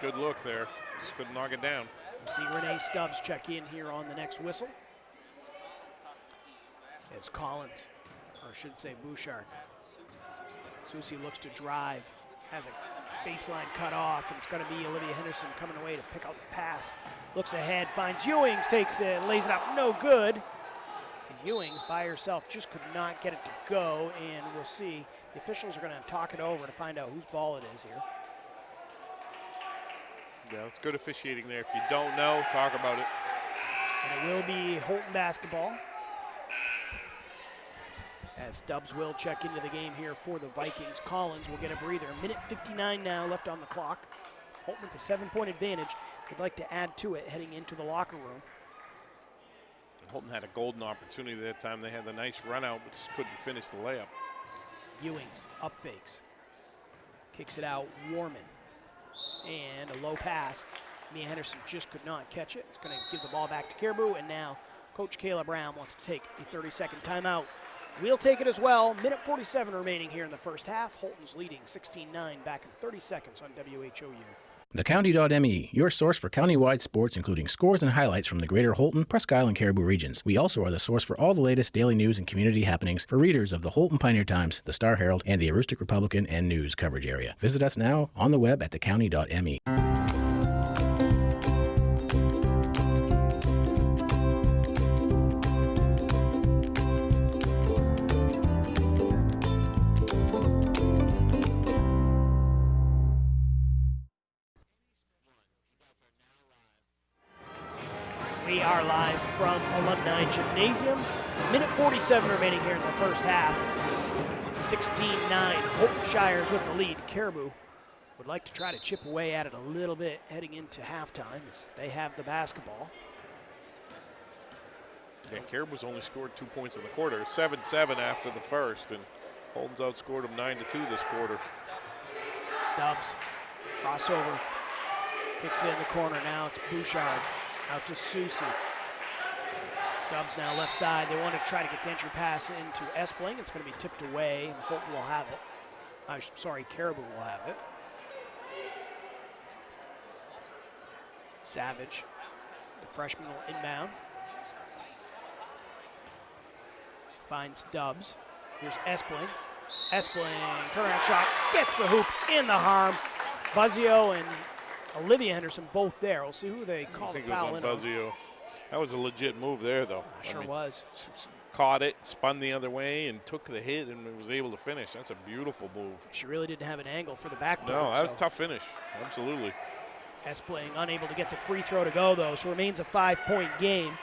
Good look there. Just couldn't knock it down. We'll see Renee Stubbs check in here on the next whistle. It's Collins, or I should say Bouchard. Susie looks to drive, has a baseline cut off, and it's going to be Olivia Henderson coming away to pick out the pass. Looks ahead, finds Ewings, takes it, lays it up, no good. Ewings by herself just could not get it to go, and we'll see. The officials are going to talk it over to find out whose ball it is here. Yeah, it's good officiating there. If you don't know, talk about it. And it will be Houlton basketball, as Stubbs will check into the game here for the Vikings. Collins will get a breather. 1:59 now left on the clock. Houlton with a 7-point advantage. They'd like to add to it heading into the locker room. Houlton had a golden opportunity that time. They had the nice run out, but just couldn't finish the layup. Ewings up fakes. Kicks it out, Warman. And a low pass. Mia Henderson just could not catch it. It's going to give the ball back to Caribou, and now Coach Kayla Brown wants to take a 30-second timeout. We'll take it as well. 1:47 remaining here in the first half. Houlton's leading 16-9 back in 30 seconds on WHOU. TheCounty.me, your source for countywide sports, including scores and highlights from the greater Houlton, Presque Isle, and Caribou regions. We also are the source for all the latest daily news and community happenings for readers of the Houlton Pioneer Times, the Star Herald, and the Aroostook Republican and News coverage area. Visit us now on the web at thecounty.me. We are live from Alumni Gymnasium. 1:47 remaining here in the first half. It's 16-9. Houlton Shires with the lead. Caribou would like to try to chip away at it a little bit heading into halftime as they have the basketball. Yeah, Caribou's only scored 2 points in the quarter. 7-7 after the first, and Houlton's outscored them 9-2 this quarter. Stubbs, crossover, kicks it in the corner. Now it's Bouchard. Out to Susie. Stubbs now left side. They want to try to get the entry pass into Espling. It's going to be tipped away, and Houlton will have it. Caribou will have it. Savage, the freshman, will inbound. Finds Stubbs. Here's Espling. Espling, turnaround shot, gets the hoop in the harm. Buzzio and Olivia Henderson both there. We'll see who they call the foul in. I think it was on Buzzio. That was a legit move there, though. Sure was. Caught it, spun the other way, and took the hit and was able to finish. That's a beautiful move. She really didn't have an angle for the backboard. No, that was a tough finish. Absolutely. Espling unable to get the free throw to go, though, so remains a 5-point game.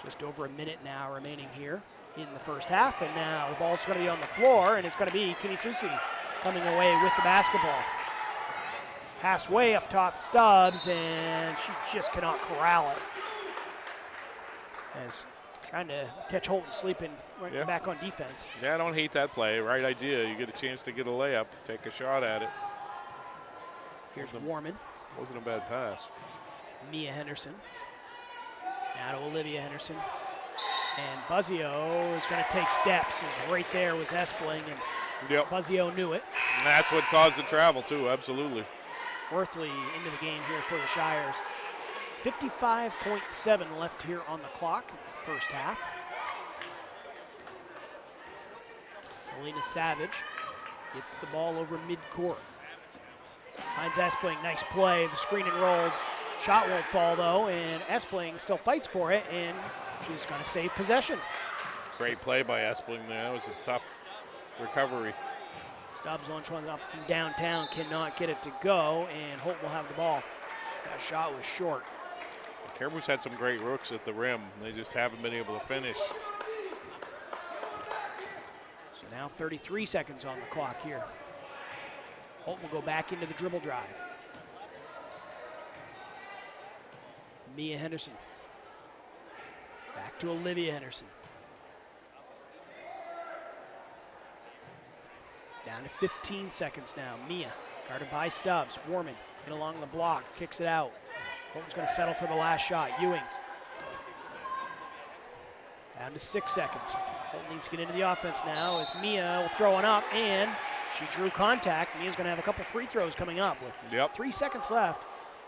Just over a minute now remaining here in the first half, and now the ball's going to be on the floor, and it's going to be Kinney Susie coming away with the basketball. Pass way up top to Stubbs, and she just cannot corral it. As trying to catch Houlton sleeping back on defense. Yeah, I don't hate that play. Right idea. You get a chance to get a layup, take a shot at it. Here's Warman. Wasn't a bad pass. Mia Henderson. Now to Olivia Henderson. And Buzzio is going to take steps. Right there was Espling, and Buzzio knew it. And that's what caused the travel, too, absolutely. Worthley into the game here for the Shires. 55.7 left here on the clock in the first half. Selena Savage gets the ball over midcourt. Finds Espling, nice play, the screen and roll. Shot won't fall though, and Espling still fights for it, and she's gonna save possession. Great play by Espling there. That was a tough recovery. Stubbs launch one up from downtown, cannot get it to go, and Holt will have the ball. That shot was short. Caribou's had some great rooks at the rim. They just haven't been able to finish. So now 33 seconds on the clock here. Holt will go back into the dribble drive. Mia Henderson. Back to Olivia Henderson. Down to 15 seconds now. Mia, guarded by Stubbs. Warman in along the block, kicks it out. Holton's going to settle for the last shot. Ewings. Down to 6 seconds. Holton needs to get into the offense now as Mia will throw one up, and she drew contact. Mia's going to have a couple free throws coming up with 3 seconds left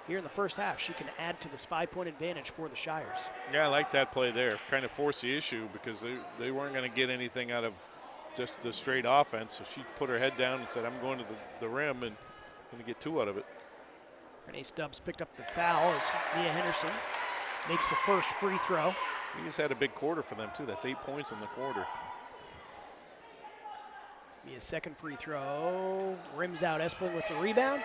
here in the first half. She can add to this 5-point advantage for the Shires. Yeah, I like that play there. Kind of forced the issue because they weren't going to get anything out of just the straight offense. So she put her head down and said, I'm going to the rim and going to get 2 out of it. Renee Stubbs picked up the foul as Mia Henderson makes the first free throw. He just had a big quarter for them, too. That's 8 points in the quarter. Mia's second free throw. Rims out Espling with the rebound.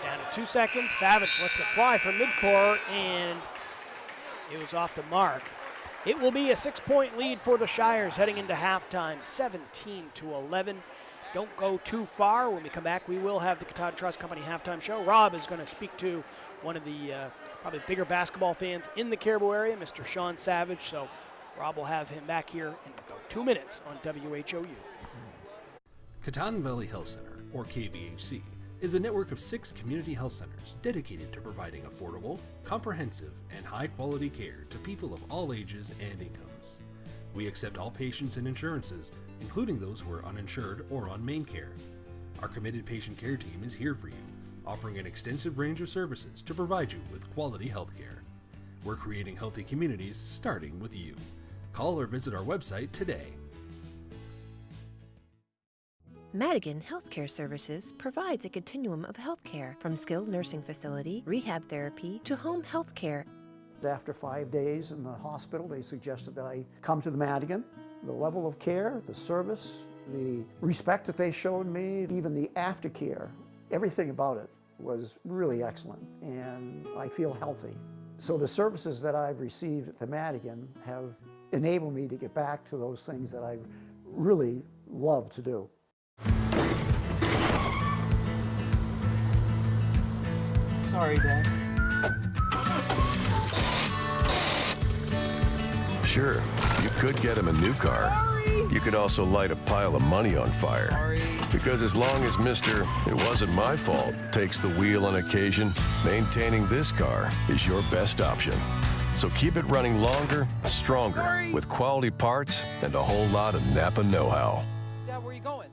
Down to 2 seconds. Savage lets it fly from midcourt, and it was off the mark. It will be a 6-point lead for the Shires heading into halftime, 17-11. Don't go too far. When we come back, we will have the Katahdin Trust Company halftime show. Rob is going to speak to one of the probably bigger basketball fans in the Caribou area, Mr. Sean Savage. So Rob will have him back here in about 2 minutes on WHOU. Katahdin Valley Health Center, or KVHC, is a network of 6 community health centers dedicated to providing affordable, comprehensive, and high-quality care to people of all ages and incomes. We accept all patients and insurances, including those who are uninsured or on main care. Our committed patient care team is here for you, offering an extensive range of services to provide you with quality health care. We're creating healthy communities starting with you. Call or visit our website today. Madigan Healthcare Services provides a continuum of healthcare from skilled nursing facility, rehab therapy, to home healthcare. After 5 days in the hospital, they suggested that I come to the Madigan. The level of care, the service, the respect that they showed me, even the aftercare, everything about it was really excellent, and I feel healthy. So the services that I've received at the Madigan have enabled me to get back to those things that I really love to do. Sorry, Dad. Sure, you could get him a new car. Sorry. You could also light a pile of money on fire. Sorry. Because as long as Mr. It wasn't my fault takes the wheel on occasion, maintaining this car is your best option. So keep it running longer, stronger, with quality parts and a whole lot of Napa know-how. Dad, where are you going?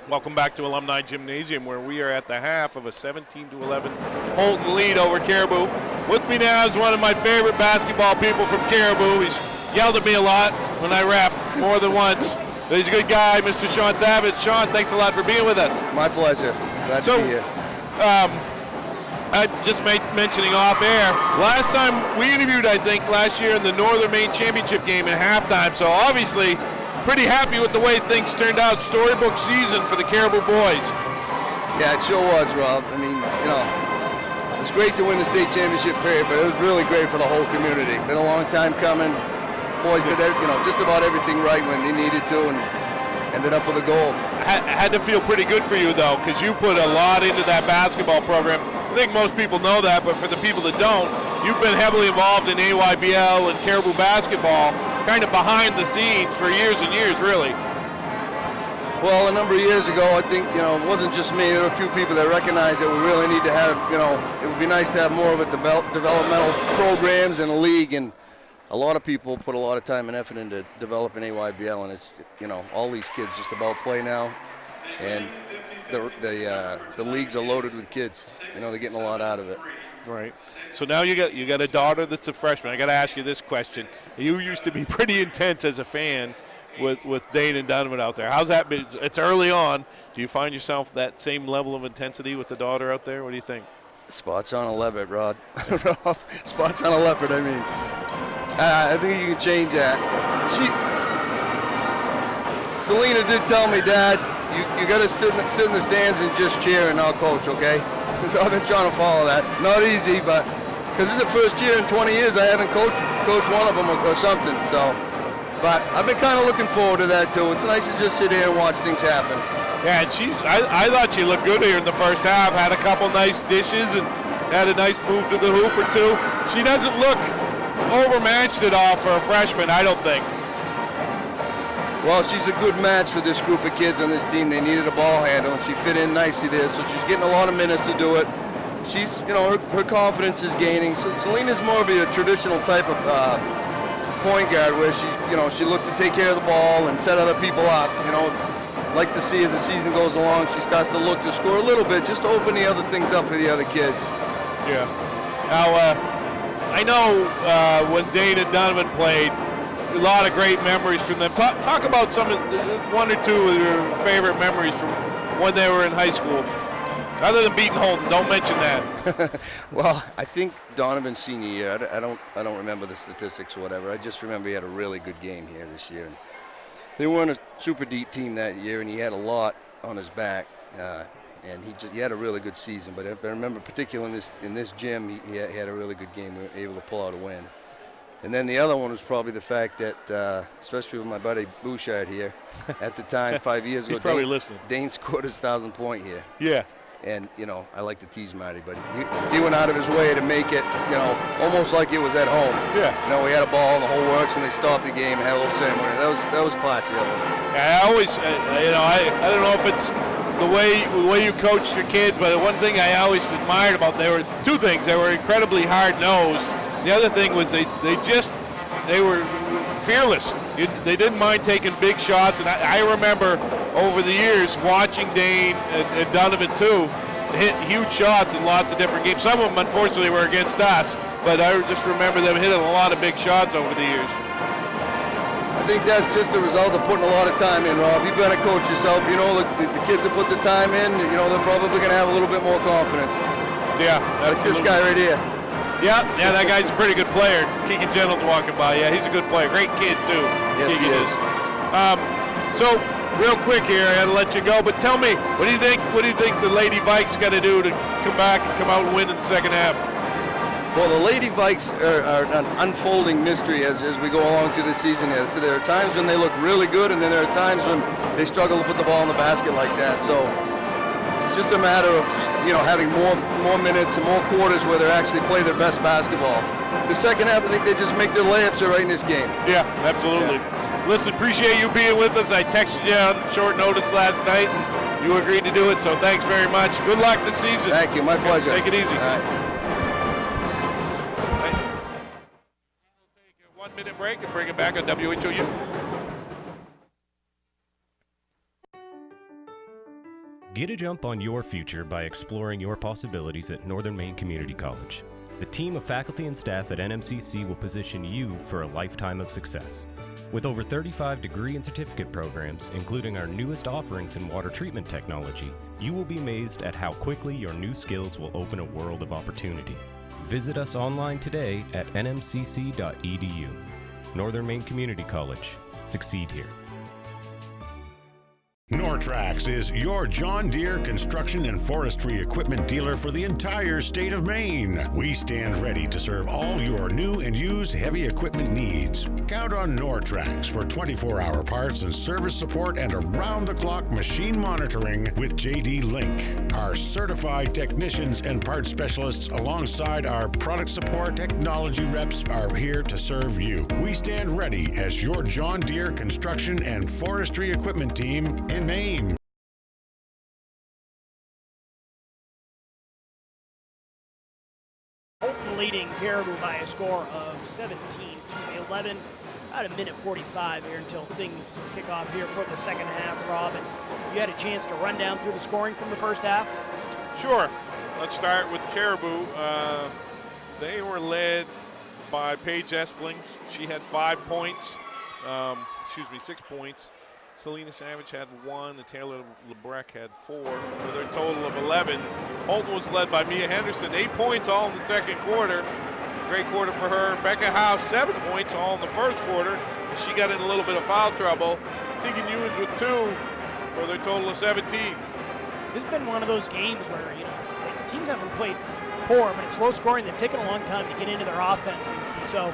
Welcome back to Alumni Gymnasium, where we are at the half of a 17-11 Houlton lead over Caribou. With me now is one of my favorite basketball people from Caribou. He's yelled at me a lot when I reffed, more than once. But he's a good guy, Mr. Sean Savage. Sean, thanks a lot for being with us. My pleasure. Glad to be here. I just mentioning off air, last time we interviewed, I think, last year in the Northern Maine Championship game at halftime, so obviously pretty happy with the way things turned out. Storybook season for the Caribou boys. Yeah, it sure was, Rob. I mean, you know, it's great to win the state championship period, but it was really great for the whole community. Been a long time coming. Boys did, you know, just about everything right when they needed to, and ended up with a gold. Had to feel pretty good for you, though, because you put a lot into that basketball program. I think most people know that, but for the people that don't, you've been heavily involved in AYBL and Caribou basketball, kind of behind the scenes for years and years, really. Well, a number of years ago, I think, it wasn't just me. There were a few people that recognized that we really need to have, it would be nice to have more of a developmental programs in a league, and a lot of people put a lot of time and effort into developing AYBL, and it's, all these kids just about play now, and the leagues are loaded with kids. They're getting a lot out of it. Right. So now you got a daughter that's a freshman. I got to ask you this question. You used to be pretty intense as a fan with Dane and Donovan out there. How's that been? It's early on. Do you find yourself that same level of intensity with the daughter out there? What do you think? Spots on a leopard, Rod. Spots on a leopard, I mean. I think you can change that. Selena did tell me, Dad, you got to sit in the stands and just cheer and not coach, okay? So I've been trying to follow that. Not easy, but because this is the first year in 20 years I haven't coached one of them or something. So, but I've been kind of looking forward to that too. It's nice to just sit here and watch things happen. Yeah, and I thought she looked good here in the first half. Had a couple nice dishes and had a nice move to the hoop or two. She doesn't look overmatched at all for a freshman, I don't think. Well, she's a good match for this group of kids on this team. They needed a ball handle, and she fit in nicely there, so she's getting a lot of minutes to do it. She's, her confidence is gaining. So Selena's more of a traditional type of point guard where she's, she looks to take care of the ball and set other people up. Like to see as the season goes along, she starts to look to score a little bit just to open the other things up for the other kids. Yeah. Now, I know when Dane and Donovan played, a lot of great memories from them. Talk about one or two of your favorite memories from when they were in high school. Other than beating Houlton, don't mention that. Well, I think Donovan's senior year. I don't remember the statistics or whatever. I just remember he had a really good game here this year. And they weren't a super deep team that year, and he had a lot on his back. And he had a really good season. But I remember particularly in this gym, he had a really good game. We were able to pull out a win. And then the other one was probably the fact that, especially with my buddy Bouchard here, at the time, 5 years ago, he's probably listening. Dane scored his 1,000 point here. Yeah. And, I like to tease Marty, but he went out of his way to make it, almost like it was at home. Yeah. We had a ball and the whole works, and they stopped the game and had a little ceremony. That was classy of them. I always, I don't know if it's the way you coached your kids, but one thing I always admired about them, there were two things. They were incredibly hard-nosed. The other thing was they were fearless. They didn't mind taking big shots, and I remember over the years watching Dane and Donovan too hit huge shots in lots of different games. Some of them unfortunately were against us, but I just remember them hitting a lot of big shots over the years. I think that's just a result of putting a lot of time in, Rob. You've been a coach yourself. The kids that put the time in, they're probably going to have a little bit more confidence. Yeah, like this guy right here. Yeah, that guy's a pretty good player. Keegan Gentle's walking by. Yeah, he's a good player. Great kid, too. Yes, Keegan he is. So, real quick here, I got to let you go, but tell me, what do you think the Lady Vikes got to do to come back and come out and win in the second half? Well, the Lady Vikes are an unfolding mystery as we go along through the season here. So there are times when they look really good, and then there are times when they struggle to put the ball in the basket like that. So it's just a matter of having more minutes and more quarters where they actually play their best basketball. The second half, I think they just make their layups right in this game. Yeah, absolutely. Yeah. Listen, appreciate you being with us. I texted you on short notice last night. You agreed to do it, so thanks very much. Good luck this season. Thank you. My pleasure. Take it easy. All right. We'll take a 1 minute break and bring it back on WHOU. Get a jump on your future by exploring your possibilities at Northern Maine Community College. The team of faculty and staff at NMCC will position you for a lifetime of success. With over 35 degree and certificate programs, including our newest offerings in water treatment technology, you will be amazed at how quickly your new skills will open a world of opportunity. Visit us online today at nmcc.edu. Northern Maine Community College. Succeed here. Nortrax is your John Deere construction and forestry equipment dealer for the entire state of Maine. We stand ready to serve all your new and used heavy equipment needs. Count on Nortrax for 24-hour parts and service support and around-the-clock machine monitoring with JD Link. Our certified technicians and parts specialists alongside our product support technology reps are here to serve you. We stand ready as your John Deere construction and forestry equipment team in Maine. Houlton leading Caribou by a score of 17-11. About a minute 45 here until things kick off here for the second half. Robin, you had a chance to run down through the scoring from the first half? Sure. Let's start with Caribou. They were led by Paige Espling. She had 5 points. 6 points. Selena Savage had 1, and Taylor Lebrecq had 4, for their total of 11. Houlton was led by Mia Henderson, 8 points all in the second quarter. Great quarter for her. Becca House, 7 points all in the first quarter. She got in a little bit of foul trouble. Tegan Ewins with 2 for their total of 17. This has been one of those games where, the teams haven't played poor, but it's low scoring. They've taken a long time to get into their offenses, and so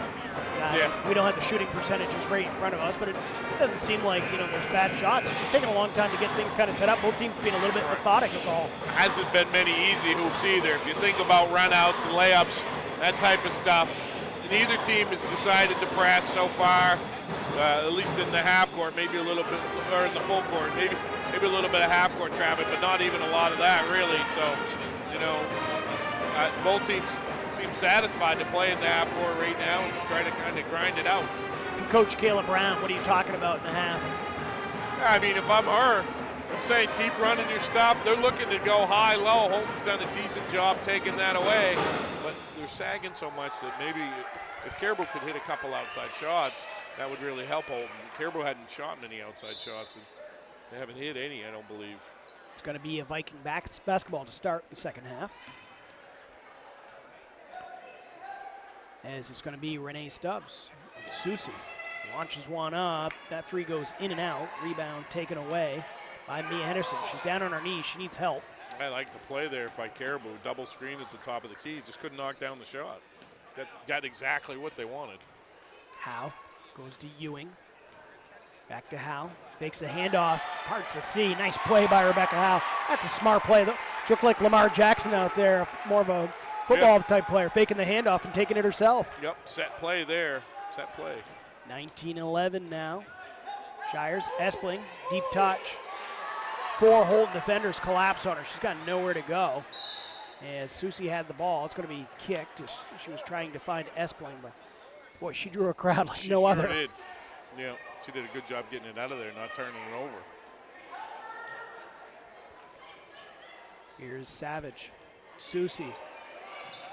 we don't have the shooting percentages right in front of us, but it doesn't seem like, there's bad shots. It's just taking a long time to get things kind of set up. Both teams being a little bit methodic is all. Hasn't been many easy hoops either. If you think about runouts and layups, that type of stuff, neither team has decided to press so far, at least in the half court, maybe a little bit, or in the full court, maybe a little bit of half court traffic, but not even a lot of that really. So, both teams seem satisfied to play in the half court right now and try to kind of grind it out. If you coach Kayla Brown, what are you talking about in the half? I mean, if I'm her, I'm saying keep running your stuff. They're looking to go high-low. Houlton's done a decent job taking that away, but they're sagging so much that maybe if Caribou could hit a couple outside shots, that would really help Houlton. Caribou hadn't shot many outside shots, and they haven't hit any, I don't believe. It's going to be a Viking basketball to start the second half. As it's going to be Renee Stubbs. Susie launches one up. That 3 goes in and out. Rebound taken away by Mia Henderson. She's down on her knees. She needs help. I like the play there by Caribou. Double screen at the top of the key. Just couldn't knock down the shot. Got exactly what they wanted. Howe goes to Ewing. Back to Howe. Fakes the handoff. Parts the C. Nice play by Rebecca Howe. That's a smart play. She looked like Lamar Jackson out there. More of a football type player. Faking the handoff and taking it herself. Yep, set play there. Set play. 19-11 now. Shires, Espling, deep touch. 4 Houlton defenders collapse on her. She's got nowhere to go. As Susie had the ball, it's going to be kicked. She was trying to find Espling, but boy, she drew a crowd like no other. She did. Yeah, she did a good job getting it out of there, not turning it over. Here's Savage. Susie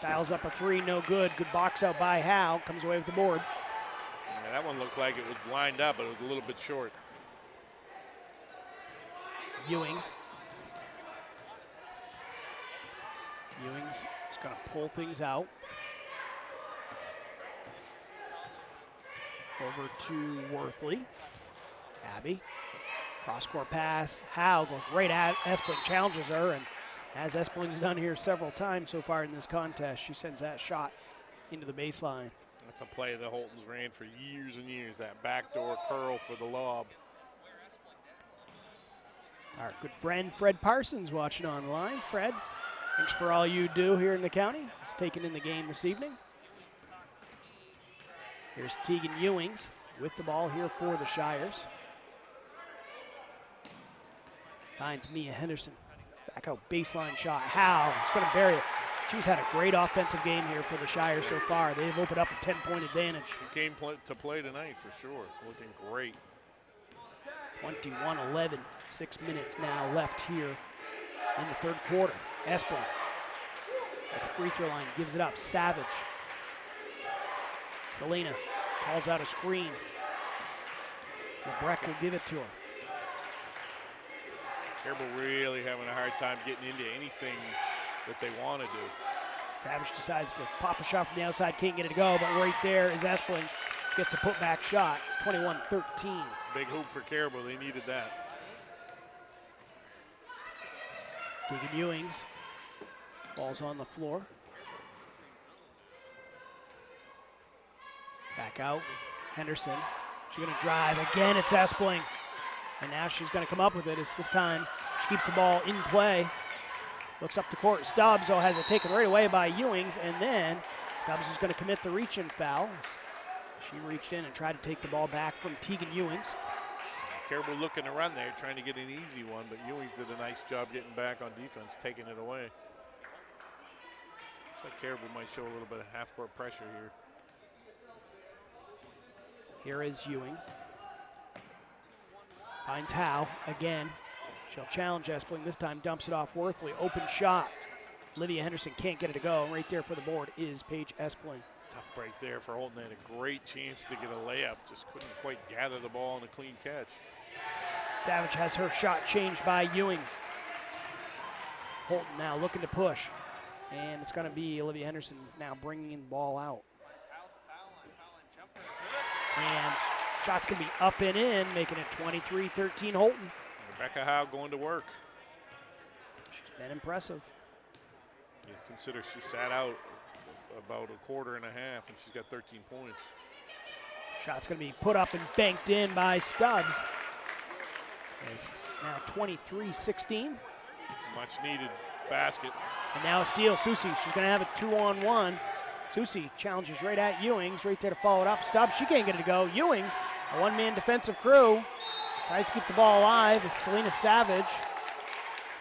dials up a 3, no good. Good box out by Howe. Comes away with the board. Yeah, that one looked like it was lined up, but it was a little bit short. Ewings is going to pull things out. Over to Worthley. Abby. Cross-court pass. Howe goes right at Espling, challenges her, and as Espling's done here several times so far in this contest, she sends that shot into the baseline. That's a play that Houlton's ran for years and years, that backdoor curl for the lob. Our good friend Fred Parsons watching online. Fred, thanks for all you do here in the county. He's taking in the game this evening. Here's Tegan Ewings with the ball here for the Shires. Finds Mia Henderson. Back out baseline shot. Howe is going to bury it. She's had a great offensive game here for the Shires so far. They've opened up a 10-point advantage. Game to play tonight for sure. Looking great. 21-11. 6 minutes now left here in the third quarter. Espling at the free throw line gives it up. Savage. Selena calls out a screen. Lebrecq will give it to her. Caribou really having a hard time getting into anything that they want to do. Savage decides to pop a shot from the outside, can't get it to go, but right there is Espling. Gets the putback shot. It's 21-13. Big hoop for Caribou. They needed that. Tegan Ewings. Ball's on the floor. Back out. Henderson. She's going to drive. Again, it's Espling. And now she's going to come up with it. It's this time she keeps the ball in play. Looks up the court. Stubbs has it taken right away by Ewings. And then Stubbs is going to commit the reach-in foul. She reached in and tried to take the ball back from Tegan Ewings. Caribou looking to run there, trying to get an easy one, but Ewings did a nice job getting back on defense, taking it away. Looks like Caribou might show a little bit of half-court pressure here. Here is Ewings. Finds Howe again. She'll challenge Espling. This time dumps it off Worthley. Open shot. Olivia Henderson can't get it to go. Right there for the board is Paige Espling. Tough break there for Houlton. They had a great chance to get a layup. Just couldn't quite gather the ball in a clean catch. Savage has her shot changed by Ewings. Houlton now looking to push. And it's going to be Olivia Henderson now bringing the ball out. And shot's going to be up and in, making it 23-13 Houlton. Rebecca Howe going to work. She's been impressive. You consider she sat out about a quarter and a half, and she's got 13 points. Shot's going to be put up and banked in by Stubbs. It's now 23-16. Much needed basket. And now a steal. Susie, she's going to have a 2-on-1. Susie challenges right at Ewings, right there to follow it up. Stubbs, she can't get it to go. Ewings, a one-man defensive crew, tries to keep the ball alive. Selena Savage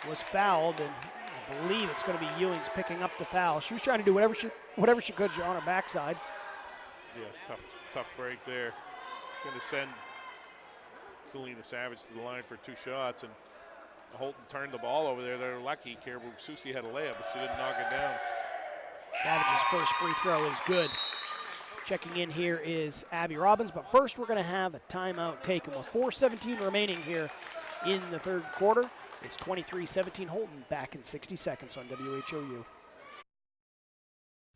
was fouled, and I believe it's going to be Ewings picking up the foul. She was trying to do whatever she could on her backside. Yeah, tough break there. Going to send Selena Savage to the line for 2 shots, and Houlton turned the ball over there. They're lucky. Caribou Susie had a layup, but she didn't knock it down. Savage's first free throw is good. Checking in here is Abby Robbins, but first we're going to have a timeout taken with 4:17 remaining here in the third quarter. It's 23-17 Houlton, back in 60 seconds on WHOU.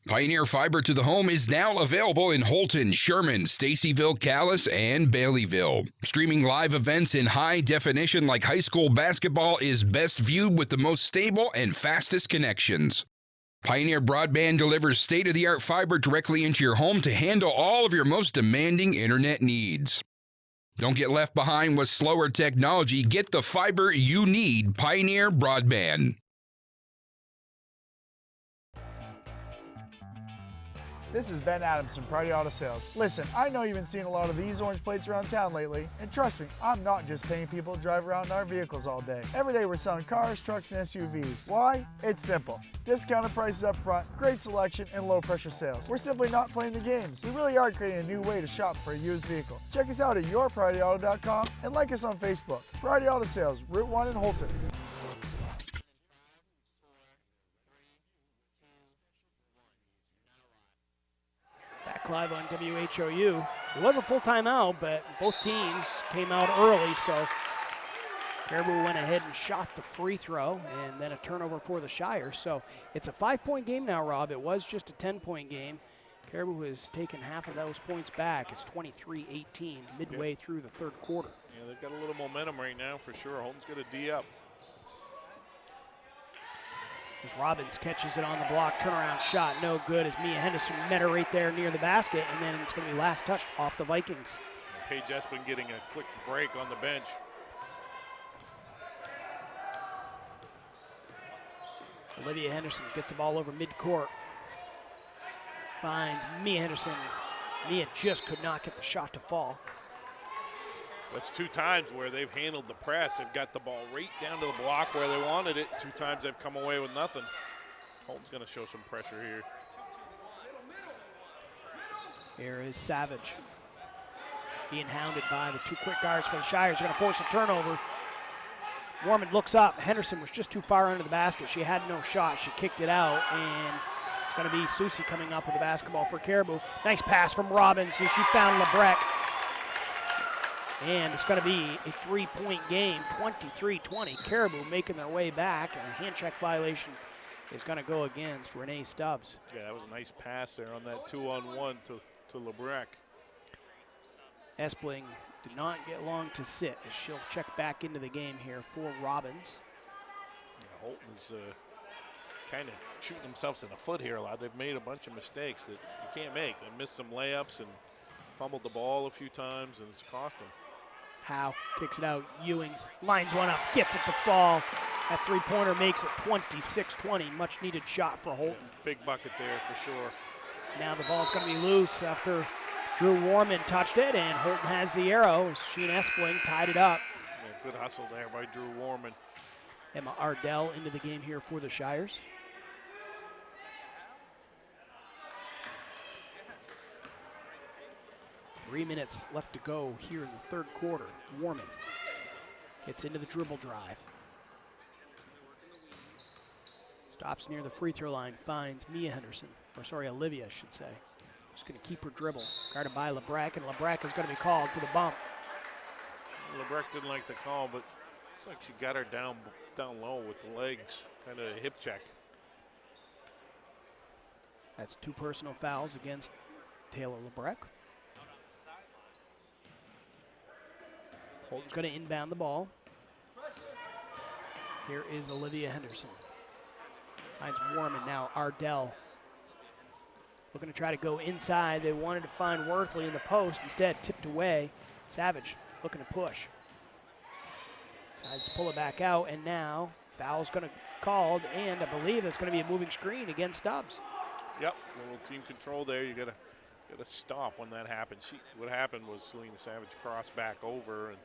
Pioneer Fiber to the Home is now available in Houlton, Sherman, Stacyville, Calais, and Baileyville. Streaming live events in high definition like high school basketball is best viewed with the most stable and fastest connections. Pioneer Broadband delivers state-of-the-art fiber directly into your home to handle all of your most demanding internet needs. Don't get left behind with slower technology. Get the fiber you need. Pioneer Broadband. This is Ben Adams from Priority Auto Sales. Listen, I know you've been seeing a lot of these orange plates around town lately, and trust me, I'm not just paying people to drive around in our vehicles all day. Every day we're selling cars, trucks, and SUVs. Why? It's simple. Discounted prices up front, great selection, and low pressure sales. We're simply not playing the games. We really are creating a new way to shop for a used vehicle. Check us out at yourpriorityauto.com and like us on Facebook. Priority Auto Sales, Route 1 in Houlton. Back live on WHOU. It was a full timeout, but both teams came out early, so Caribou went ahead and shot the free throw, and then a turnover for the Shire. So it's a 5-point game now, Rob. It was just a 10-point game. Caribou has taken half of those points back. It's 23-18 midway through the third quarter. Yeah, they've got a little momentum right now for sure. Houlton's got a D up. As Robbins catches it on the block, turnaround shot, no good, as Mia Henderson met her right there near the basket, and then it's going to be last touched off the Vikings. Paige Espling getting a quick break on the bench. Olivia Henderson gets the ball over midcourt. Finds Mia Henderson. Mia just could not get the shot to fall. That's 2 times where they've handled the press. They've got the ball right down to the block where they wanted it. 2 times they've come away with nothing. Houlton's going to show some pressure here. Here is Savage being hounded by the 2 quick guards for the Shires. Going to force a turnover. Warman looks up. Henderson was just too far under the basket. She had no shot. She kicked it out, and it's going to be Susie coming up with the basketball for Caribou. Nice pass from Robbins, and she found LeBrecq. And it's going to be a 3-point game, 23-20. Caribou making their way back, and a hand check violation is going to go against Renee Stubbs. Yeah, that was a nice pass there on that 2-on-1 to LeBrecq. Espling did not get long to sit as she'll check back into the game here for Robbins. Houlton is kind of shooting themselves in the foot here a lot. They've made a bunch of mistakes that you can't make. They missed some layups and fumbled the ball a few times, and it's cost them. Howe kicks it out. Ewings lines one up, gets it to fall. That three-pointer makes it 26-20. Much needed shot for Houlton. Yeah, big bucket there for sure. Now the ball's going to be loose after Drew Warman touched it, and Houlton has the arrow. Sheen Espling tied it up. Yeah, good hustle there by Drew Warman. Emma Ardell into the game here for the Shires. Three minutes left to go here in the third quarter. Warman gets into the dribble drive. Stops near the free throw line, finds Olivia, I should say. Just going to keep her dribble. Guarded by LeBrecq, and LeBrecq is going to be called for the bump. LeBrecq didn't like the call, but looks like she got her down low with the legs, kind of a hip check. That's 2 personal fouls against Taylor LeBrecq. Houlton's going to inbound the ball. Here is Olivia Henderson. Finds Warman, now Ardell. Looking to try to go inside. They wanted to find Worthley in the post. Instead, tipped away. Savage looking to push. Decides to pull it back out, and now foul's going to called, and I believe it's going to be a moving screen against Stubbs. Yep, a little team control there. You gotta stop when that happens. What happened was Selena Savage crossed back over, and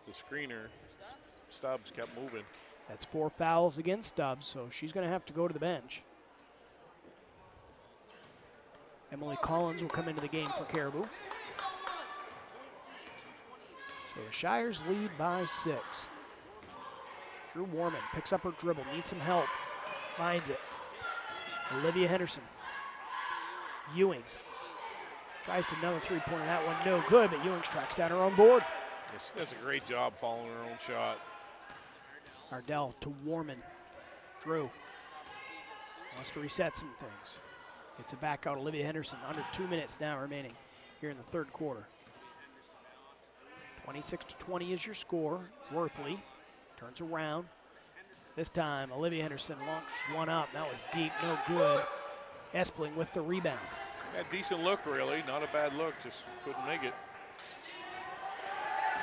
the screener Stubbs kept moving. That's 4 fouls against Stubbs, so she's going to have to go to the bench. Emily Collins will come into the game for Caribou. So the Shires lead by 6. Drew Warman picks up her dribble, needs some help, finds it. Olivia Henderson. Ewings tries to another three-pointer. That one no good, but Ewings tracks down her own board. Yes, she does a great job following her own shot. Ardell to Warman. Drew wants to reset some things. Gets it back out. Olivia Henderson. Under 2 minutes now remaining here in the third quarter. 26-20 is your score. Worthley turns around. This time, Olivia Henderson launches one up. That was deep, no good. Espling with the rebound. A decent look, really. Not a bad look, just couldn't make it.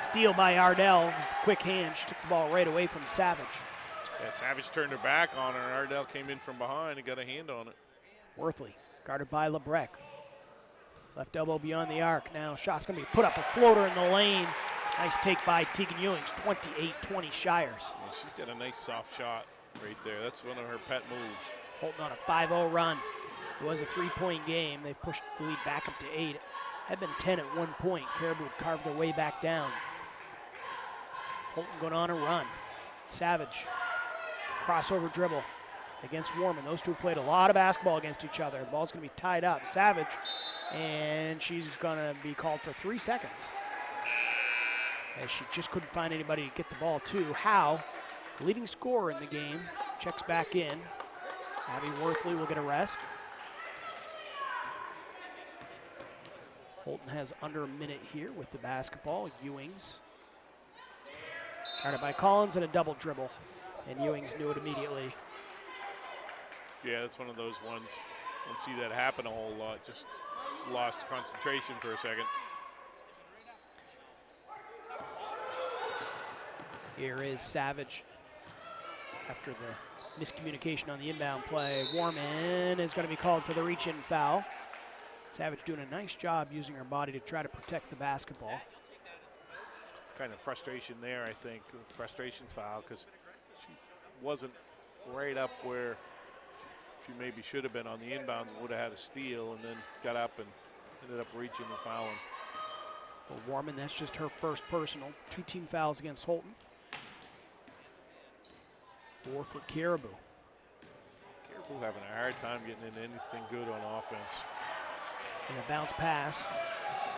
Steal by Ardell. Quick hand. She took the ball right away from Savage. Yeah, Savage turned her back on her. Ardell came in from behind and got a hand on it. Worthley, guarded by LeBrecq. Left elbow beyond the arc. Now shot's going to be put up, a floater in the lane. Nice take by Tegan Ewings, 28-20 Shires. Yeah, she's got a nice soft shot right there. That's one of her pet moves. Houlton on a 5-0 run. It was a 3-point game. They've pushed the lead back up to 8. Had been 10 at one point. Caribou would carve their way back down. Houlton going on a run. Savage, crossover dribble against Warman. Those two have played a lot of basketball against each other. The ball's going to be tied up. Savage, and she's going to be called for 3 seconds. As she just couldn't find anybody to get the ball to. Howe, leading scorer in the game, checks back in. Abby Worthley will get a rest. Houlton has under a minute here with the basketball. Ewings, guarded by Collins, and a double dribble. And Ewings knew it immediately. Yeah, that's one of those ones. Don't see that happen a whole lot. Just lost concentration for a second. Here is Savage after the miscommunication on the inbound play. Warman is going to be called for the reach-in foul. Savage doing a nice job using her body to try to protect the basketball. Kind of frustration there, I think. Frustration foul, because she wasn't right up where she maybe should have been on the inbounds and would have had a steal, and then got up and ended up reaching and fouling. For Warman, that's just her first personal. 2 team fouls against Houlton. 4 for Caribou. Caribou having a hard time getting into anything good on offense. And a bounce pass,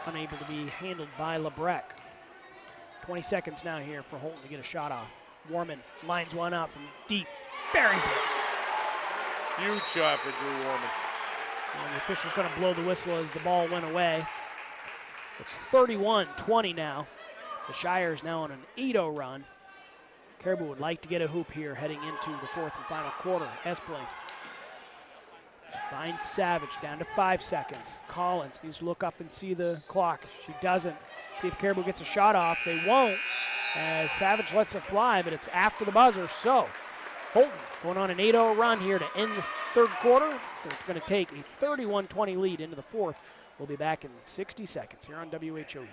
unable to be handled by LeBrecq. 20 seconds now here for Houlton to get a shot off. Warman lines one up from deep, buries it. Huge shot for Drew Warman. And the official's going to blow the whistle as the ball went away. It's 31-20 now. The Shires now on an 8-0 run. Caribou would like to get a hoop here heading into the fourth and final quarter. Espling finds Savage down to 5 seconds. Collins needs to look up and see the clock. She doesn't. See if Caribou gets a shot off. They won't, as Savage lets it fly, but it's after the buzzer. So Houlton going on an 8-0 run here to end this third quarter. They're going to take a 31-20 lead into the fourth. We'll be back in 60 seconds here on WHOU.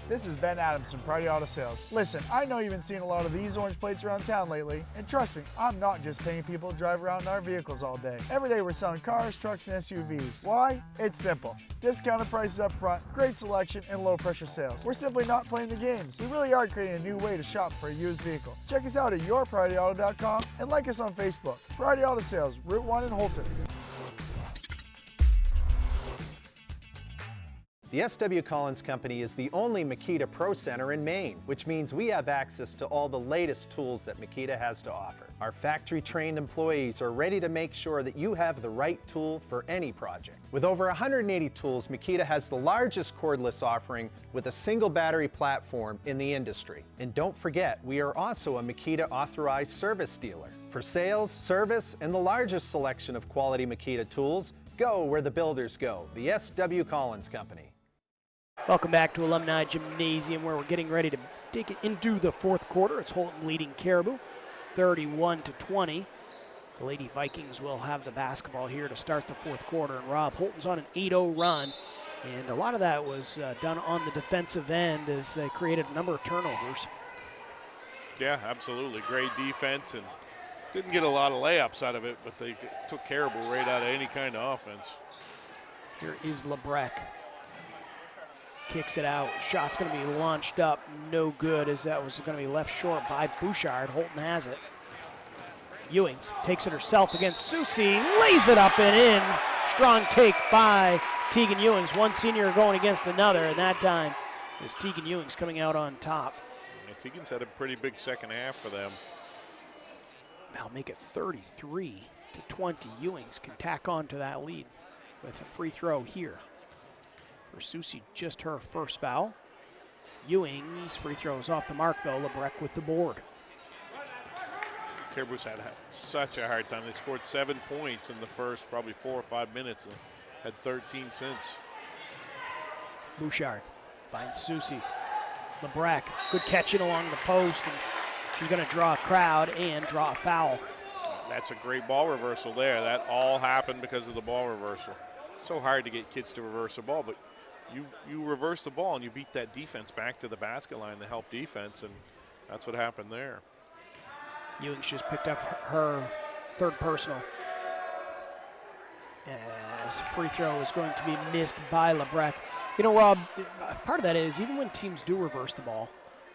This is Ben Adams from Priority Auto Sales. Listen, I know you've been seeing a lot of these orange plates around town lately, and trust me, I'm not just paying people to drive around in our vehicles all day. Every day we're selling cars, trucks, and SUVs. Why? It's simple. Discounted prices up front, great selection, and low pressure sales. We're simply not playing the games. We really are creating a new way to shop for a used vehicle. Check us out at yourpriorityauto.com and like us on Facebook. Priority Auto Sales, Route 1 in Houlton. The S.W. Collins Company is the only Makita Pro Center in Maine, which means we have access to all the latest tools that Makita has to offer. Our factory-trained employees are ready to make sure that you have the right tool for any project. With over 180 tools, Makita has the largest cordless offering with a single battery platform in the industry. And don't forget, we are also a Makita authorized service dealer. For sales, service, and the largest selection of quality Makita tools, go where the builders go, the S.W. Collins Company. Welcome back to Alumni Gymnasium, where we're getting ready to take it into the fourth quarter. It's Houlton leading Caribou 31-20. The Lady Vikings will have the basketball here to start the fourth quarter. And Rob, Houlton's on an 8-0 run, and a lot of that was done on the defensive end as they created a number of turnovers. Yeah, absolutely. Great defense, and didn't get a lot of layups out of it, but they took Caribou right out of any kind of offense. Here is LeBrecq. Kicks it out. Shot's going to be launched up. No good, as that was going to be left short by Bouchard. Houlton has it. Ewings takes it herself against Susie. Lays it up and in. Strong take by Tegan Ewings. One senior going against another, and that time it was Tegan Ewings coming out on top. Yeah, Tegan's had a pretty big second half for them. That'll make it 33-20. Ewings can tack on to that lead with a free throw here. For Susie, just her first foul. Ewings free throws off the mark though. LeBrecq with the board. Caribou's had such a hard time. They scored 7 points in the first probably 4 or 5 minutes and had 13 since. Bouchard finds Susie. LeBrecq, good catching along the post, and she's going to draw a crowd and draw a foul. That's a great ball reversal there. That all happened because of the ball reversal. So hard to get kids to reverse the ball, but you reverse the ball and you beat that defense back to the basket line to help defense, and that's what happened there. Ewings just picked up her third personal. As free throw is going to be missed by LeBrecq. You know, Rob, part of that is even when teams do reverse the ball,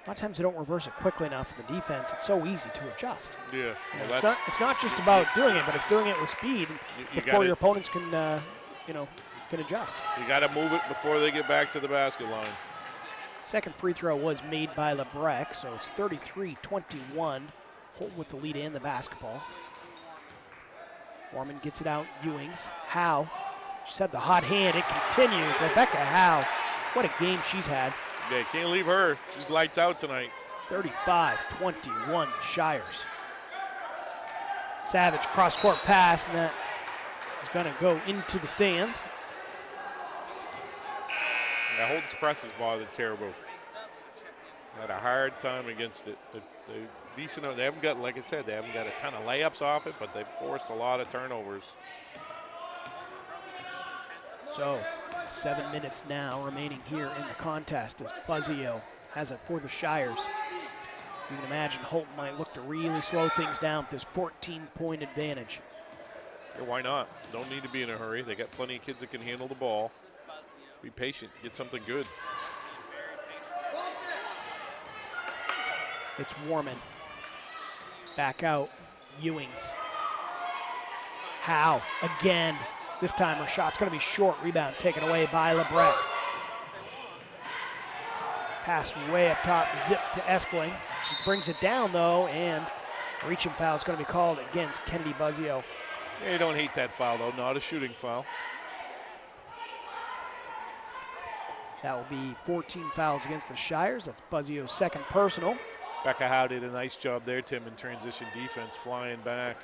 a lot of times they don't reverse it quickly enough in the defense. It's so easy to adjust. Yeah. Well, it's not just about doing it, but it's doing it with speed before your opponents can, can adjust. You got to move it before they get back to the basket line. Second free throw was made by LeBrecq, so it's 33-21. Houlton with the lead and the basketball. Warman gets it out. Ewings. Howe. She's had the hot hand. It continues. Rebecca Howe. What a game she's had. Yeah, can't leave her. She's lights out tonight. 35-21 Shires. Savage cross-court pass, and that is going to go into the stands. Yeah, Houlton's press has bothered Caribou. Had a hard time against it. They're decent. They haven't got, like I said, they haven't got a ton of layups off it, but they've forced a lot of turnovers. So 7 minutes now remaining here in the contest as Buzzio has it for the Shires. You can imagine Houlton might look to really slow things down with this 14-point advantage. Yeah, why not? Don't need to be in a hurry. They got plenty of kids that can handle the ball. Be patient, get something good. It's Warman. Back out, Ewings. Howe again. This time her shot's going to be short. Rebound taken away by LeBrecq. Pass way up top, zip to Espling. She brings it down though, and reaching foul is going to be called against Kennedy Buzzio. Yeah, you don't hate that foul though, not a shooting foul. That will be 14 fouls against the Shires. That's Buzzio's second personal. Becca Howe did a nice job there, Tim, in transition defense, flying back.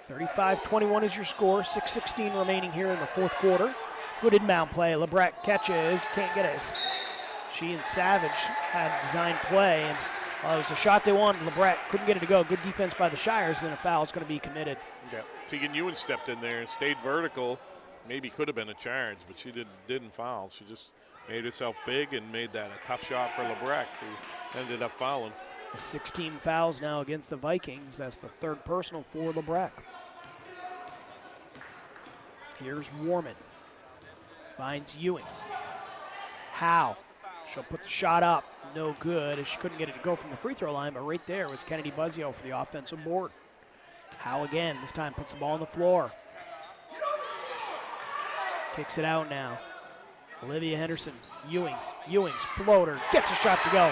35-21 is your score. 6:16 remaining here in the fourth quarter. Good inbound play. LeBret catches, can't get it. She and Savage had designed play, and it was a shot they wanted. LeBret couldn't get it to go. Good defense by the Shires, and then a foul is going to be committed. Yeah, Tegan Ewan stepped in there and stayed vertical. Maybe could have been a charge, but she didn't foul. She just made herself big and made that a tough shot for LeBret, who ended up fouling. 16 fouls now against the Vikings. That's the third personal for LeBret. Here's Warman. Finds Ewing. Howe. She'll put the shot up. No good. She couldn't get it to go from the free throw line, but right there was Kennedy Buzzio for the offensive board. Howe again. This time puts the ball on the floor. Kicks it out now. Olivia Henderson. Ewing's floater. Gets a shot to go.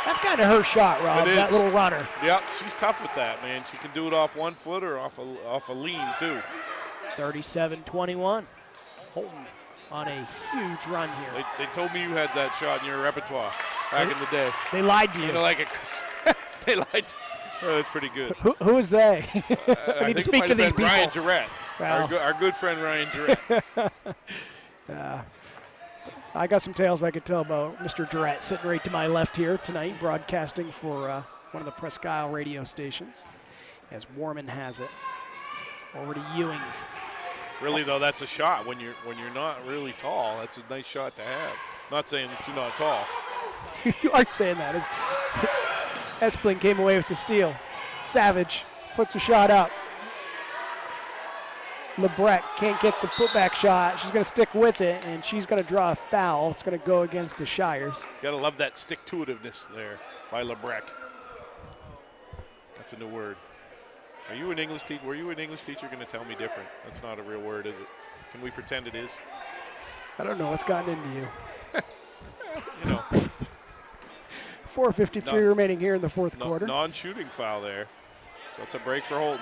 That's kind of her shot, Rob, that little runner. Yep, she's tough with that, man. She can do it off 1 foot or off a lean, too. 37-21. Houlton on a huge run here. They told me you had that shot in your repertoire back in the day. They lied to you. They lied. Oh, that's pretty good. Who is they? I think speak it to might these have been people. Ryan Jarrett, Wow. our good friend Ryan Jarrett. I got some tales I could tell about Mr. Jarrett sitting right to my left here tonight, broadcasting for one of the Presque Isle radio stations, as Warman has it. Over to Ewing's. Really, though, that's a shot when you're not really tall. That's a nice shot to have. Not saying that you're not tall. You are saying that. Espling came away with the steal. Savage puts a shot up. LeBret can't get the putback shot. She's going to stick with it, and she's going to draw a foul. It's going to go against the Shires. You gotta love that stick-to-itiveness there by LeBret. That's a new word. Are you an English teacher? Were you an English teacher going to tell me different? That's not a real word, is it? Can we pretend it is? I don't know what's gotten into you. You know. 4:53 remaining here in the fourth quarter. Non-shooting foul there. So it's a break for Houlton.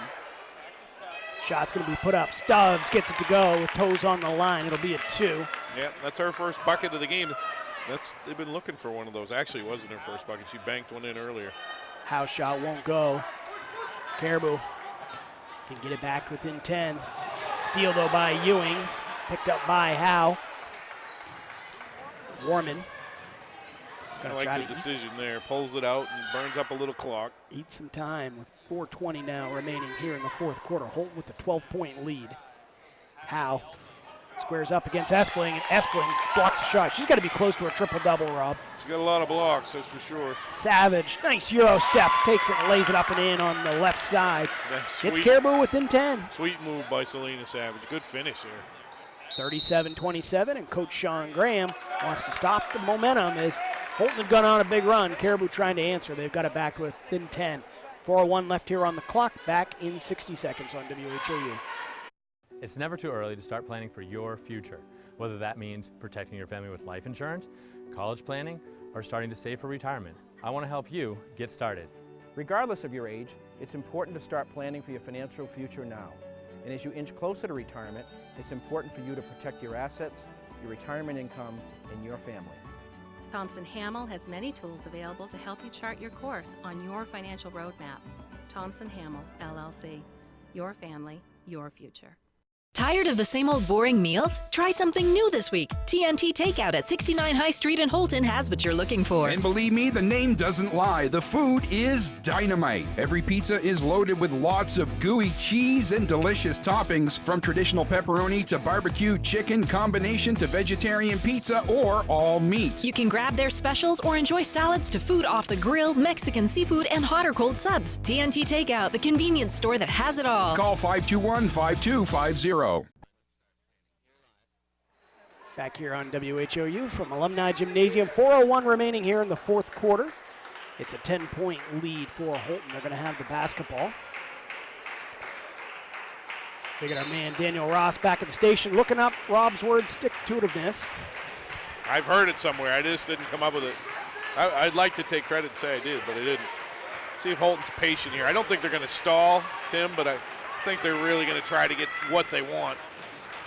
Shot's going to be put up. Stubbs gets it to go with toes on the line. It'll be a 2. Yeah, that's her first bucket of the game. They've been looking for one of those. Actually, it wasn't her first bucket. She banked one in earlier. House shot won't go. Caribou can get it back within 10. Steal, though, by Ewings. Picked up by Howe. Warman. I like the decision there. Pulls it out and burns up a little clock. Eat some time with 4:20 now remaining here in the fourth quarter. Houlton with a 12-point lead. Howe squares up against Espling, and Espling blocks the shot. She's got to be close to a triple-double, Rob. She's got a lot of blocks, that's for sure. Savage, nice Euro step, takes it and lays it up and in on the left side. Gets Caribou within 10. Sweet move by Selena Savage. Good finish there. 37-27, and Coach Sean Graham wants to stop the momentum as Houlton had gone on a big run. Caribou trying to answer. They've got it back within 10. 4:01 left here on the clock. Back in 60 seconds on WHOU. It's never too early to start planning for your future, whether that means protecting your family with life insurance, college planning, or starting to save for retirement. I want to help you get started. Regardless of your age, it's important to start planning for your financial future now. And as you inch closer to retirement, it's important for you to protect your assets, your retirement income, and your family. Thompson Hamel has many tools available to help you chart your course on your financial roadmap. Thompson Hamel, LLC. Your family, your future. Tired of the same old boring meals? Try something new this week. TNT Takeout at 69 High Street in Houlton has what you're looking for. And believe me, the name doesn't lie. The food is dynamite. Every pizza is loaded with lots of gooey cheese and delicious toppings, from traditional pepperoni to barbecue chicken combination to vegetarian pizza or all meat. You can grab their specials or enjoy salads to food off the grill, Mexican seafood, and hot or cold subs. TNT Takeout, the convenience store that has it all. Call 521-5250. Back here on WHOU from Alumni Gymnasium. 4:01 remaining here in the fourth quarter. It's a 10-point lead for Houlton. They're going to have the basketball. We got our man Daniel Ross back at the station looking up Rob's word, stick-to-itiveness. I've heard it somewhere. I just didn't come up with it. I'd like to take credit and say I did, but I didn't. See if Houlton's patient here. I don't think they're going to stall, Tim, but I think they're really going to try to get what they want.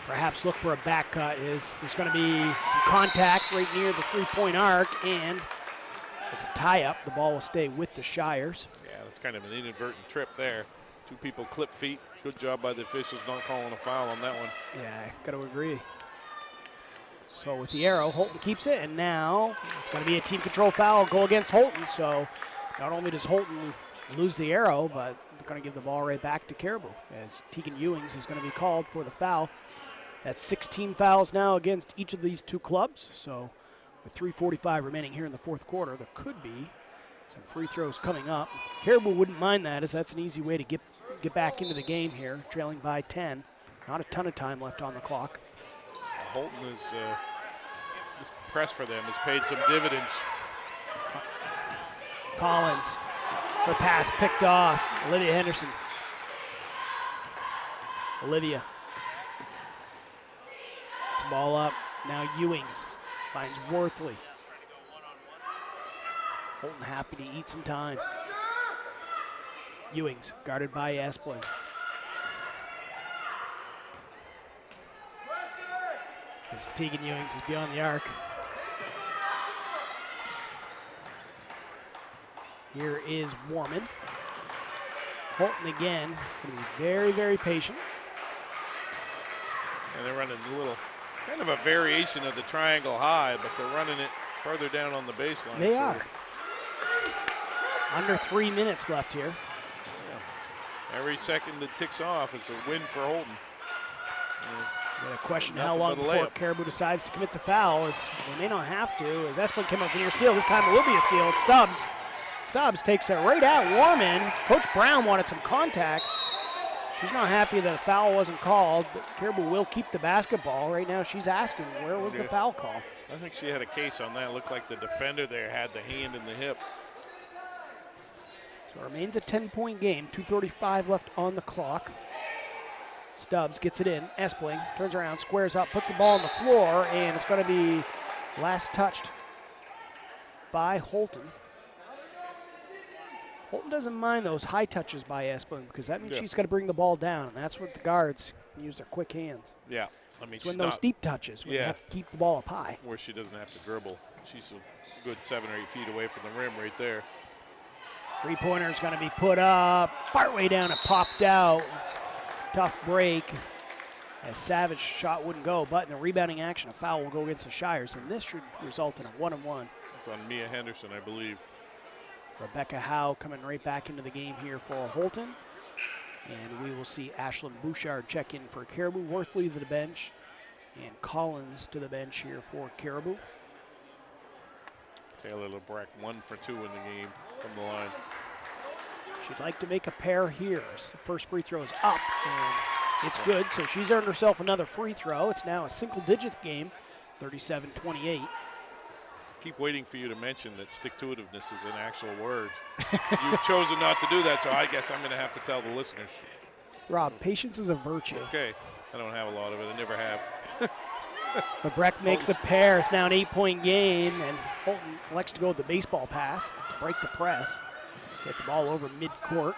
perhaps look for a back cut. There's going to be some contact right near the three-point arc, and it's a tie-up. The ball will stay with the Shires. Yeah, that's kind of an inadvertent trip there. Two people clip feet. Good job by the officials not calling a foul on that one. Yeah, got to agree. So with the arrow, Houlton keeps it, and now it's going to be a team control foul, go against Houlton. So not only does Houlton lose the arrow, but they're going to give the ball right back to Caribou, as Tegan Ewings is going to be called for the foul. That's 16 fouls now against each of these two clubs. So with 3:45 remaining here in the fourth quarter, there could be some free throws coming up. Caribou wouldn't mind that, as that's an easy way to get back into the game here, trailing by 10. Not a ton of time left on the clock. Houlton is this press for them has paid some dividends. Collins, her pass picked off. Olivia Henderson. Olivia. It's the ball up. Now Ewings finds Worthley. Houlton happy to eat some time. Ewings guarded by Espling. As Tegan Ewings is beyond the arc. Here is Warman. Houlton again, going to be very, very patient. And they're running a little, kind of a variation of the triangle high, but they're running it further down on the baseline. They are. Under 3 minutes left here. Yeah. Every second that ticks off is a win for Houlton. Got to question how long before Caribou decides to commit the foul, as they may not have to, as Espling came up with a near steal. This time it will be a steal. It's Stubbs. Stubbs takes it right at Warman. Coach Brown wanted some contact. She's not happy that a foul wasn't called, but Caribou will keep the basketball. Right now she's asking, where was the foul call? I think she had a case on that. It looked like the defender there had the hand in the hip. So it remains a 10-point game, 2:35 left on the clock. Stubbs gets it in. Espling turns around, squares up, puts the ball on the floor, and it's going to be last touched by Houlton. Houlton doesn't mind those high touches by Espling, because that means she's got to bring the ball down, and that's what the guards can use their quick hands. Yeah. I mean, it's when those deep touches, when you have to keep the ball up high. Where she doesn't have to dribble. She's a good 7 or 8 feet away from the rim right there. Three-pointer is going to be put up. Partway down, it popped out. Tough break, as Savage shot wouldn't go, but in the rebounding action, a foul will go against the Shires, and this should result in a 1-on-1. It's on Mia Henderson, I believe. Rebecca Howe coming right back into the game here for Houlton, and we will see Ashlyn Bouchard check in for Caribou, Worthley to the bench, and Collins to the bench here for Caribou. Taylor LeBrecq 1 for 2 in the game from the line. She'd like to make a pair here. So the first free throw is up, and it's good. So she's earned herself another free throw. It's now a single-digit game, 37-28. Keep waiting for you to mention that stick-to-itiveness is an actual word. You've chosen not to do that, so I guess I'm going to have to tell the listeners. Rob, patience is a virtue. Okay. I don't have a lot of it. I never have. LeBrecq makes a pair. It's now an 8-point game, and Houlton elects to go with the baseball pass, break the press. Get the ball over mid-court.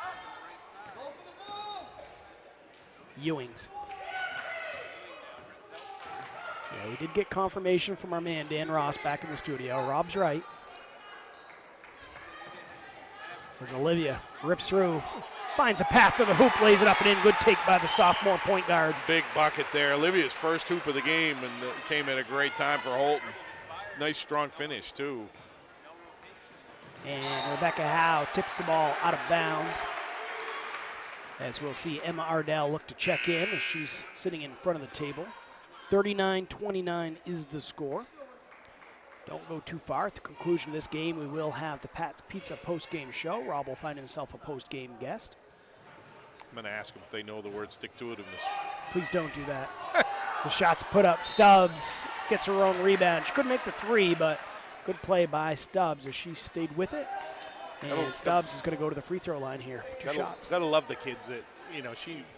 Ewings. Yeah, we did get confirmation from our man, Dan Ross, back in the studio. Rob's right. As Olivia rips through, finds a path to the hoop, lays it up and in. Good take by the sophomore point guard. Big bucket there. Olivia's first hoop of the game, and it came at a great time for Houlton. Nice, strong finish, too. And Rebecca Howe tips the ball out of bounds. As we'll see Emma Ardell look to check in as she's sitting in front of the table. 39-29 is the score. Don't go too far. At the conclusion of this game, we will have the Pat's Pizza post-game show. Rob will find himself a post-game guest. I'm going to ask them if they know the word stick-to-itiveness. Please don't do that. The shot's put up. Stubbs gets her own rebound. She couldn't make the three, but good play by Stubbs as she stayed with it. And Stubbs is going to go to the free throw line here for two shots. Gotta love the kids that,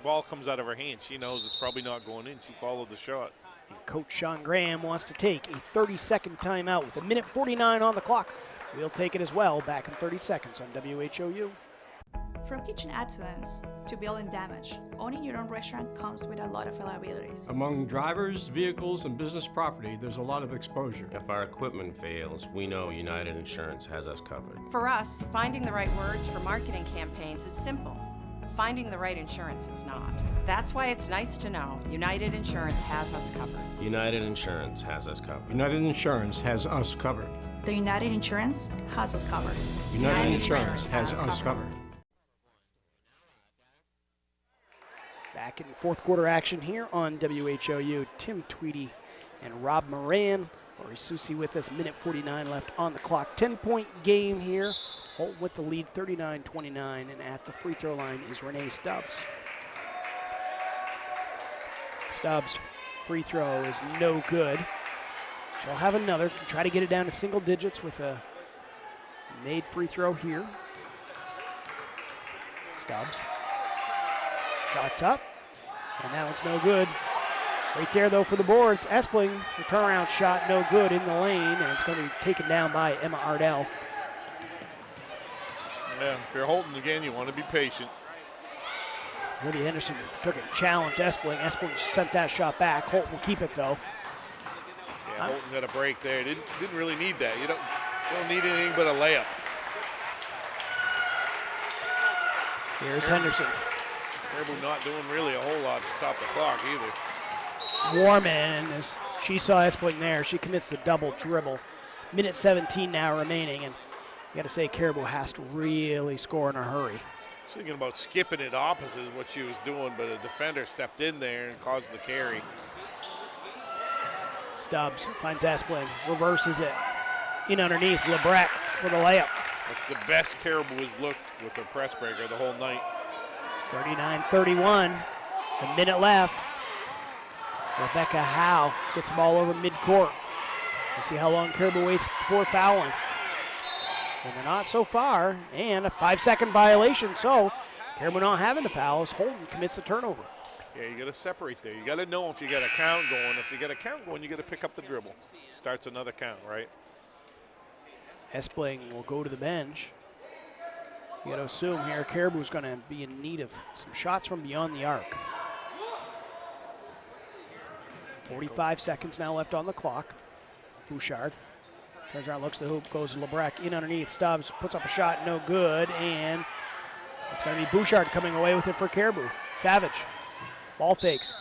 ball comes out of her hand. She knows it's probably not going in. She followed the shot. And Coach Sean Graham wants to take a 30-second timeout with 1:49 on the clock. We'll take it as well. Back in 30 seconds on WHOU. From kitchen excellence to building damage, owning your own restaurant comes with a lot of liabilities. Among drivers, vehicles, and business property, there's a lot of exposure. If our equipment fails, we know United Insurance has us covered. For us, finding the right words for marketing campaigns is simple. Finding the right insurance is not. That's why it's nice to know United Insurance has us covered. United Insurance has us covered. United Insurance has us covered. The United Insurance has us covered. United Insurance has us covered. Back in fourth quarter action here on WHOU. Tim Tweedy and Rob Moran. Lori Susi with us. Minute 49 left on the clock. 10-point game here. Holt with the lead, 39-29, and at the free throw line is Renee Stubbs. Stubbs' free throw is no good. She'll have another, try to get it down to single digits with a made free throw here. Stubbs. Shots up, and that one's no good. Right there, though, for the boards. Espling, the turnaround shot, no good in the lane, and it's going to be taken down by Emma Ardell. Yeah, if you're Houlton again, you want to be patient. Libby Henderson took it, challenged Espling. Espling sent that shot back. Holt will keep it, though. Yeah, Houlton got a break there. Didn't really need that. You don't need anything but a layup. Here's Henderson. Caribou not doing really a whole lot to stop the clock either. Warman, as she saw Espling there, she commits the double dribble. Minute 17 now remaining, and you got to say Caribou has to really score in a hurry. I was thinking about skipping it opposite is what she was doing, but a defender stepped in there and caused the carry. Stubbs finds Espling, reverses it. In underneath, Lebrecht for the layup. That's the best Caribou has looked with their press breaker the whole night. It's 39-31, a minute left. Rebecca Howe gets the ball over midcourt. We'll see how long Caribou waits before fouling. And they're not so far, and a 5-second violation, so Caribou not having the fouls. Houlton commits a turnover. Yeah, you got to separate there. You got to know if you got a count going. If you got a count going, you got to pick up the dribble. Starts another count, right? Espling will go to the bench. You got to assume here Caribou's going to be in need of some shots from beyond the arc. 45 seconds now left on the clock. Bouchard turns around, looks to the hoop, goes to Lebrecht in underneath. Stubbs puts up a shot, no good, and it's going to be Bouchard coming away with it for Caribou. Savage, ball fakes,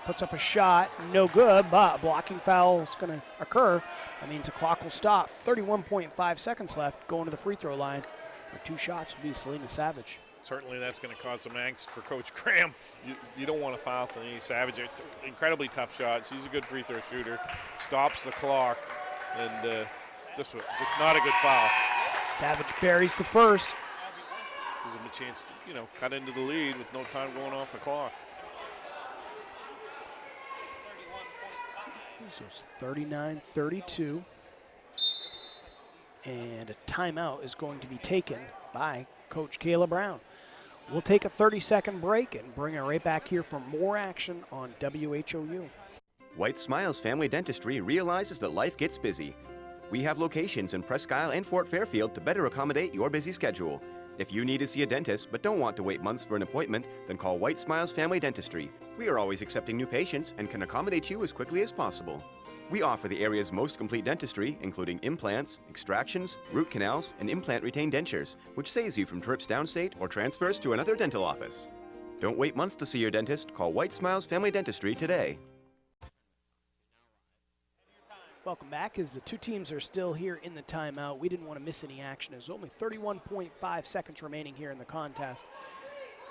puts up a shot, no good, but a blocking foul is going to occur. That means the clock will stop. 31.5 seconds left, going to the free throw line. For 2 shots will be Selena Savage. Certainly that's going to cause some angst for Coach Graham. You don't want to foul Selena Savage. It's an incredibly tough shot. She's a good free throw shooter. Stops the clock, and just not a good foul. Savage buries the first. Gives him a chance to, cut into the lead with no time going off the clock. So it's 39-32. And a timeout is going to be taken by Coach Kayla Brown. We'll take a 30-second break and bring it right back here for more action on WHOU. White Smiles Family Dentistry realizes that life gets busy. We have locations in Presque Isle and Fort Fairfield to better accommodate your busy schedule. If you need to see a dentist but don't want to wait months for an appointment, then call White Smiles Family Dentistry. We are always accepting new patients and can accommodate you as quickly as possible. We offer the area's most complete dentistry, including implants, extractions, root canals, and implant-retained dentures, which saves you from trips downstate or transfers to another dental office. Don't wait months to see your dentist. Call White Smiles Family Dentistry today. Welcome back. As the two teams are still here in the timeout, we didn't want to miss any action. There's only 31.5 seconds remaining here in the contest.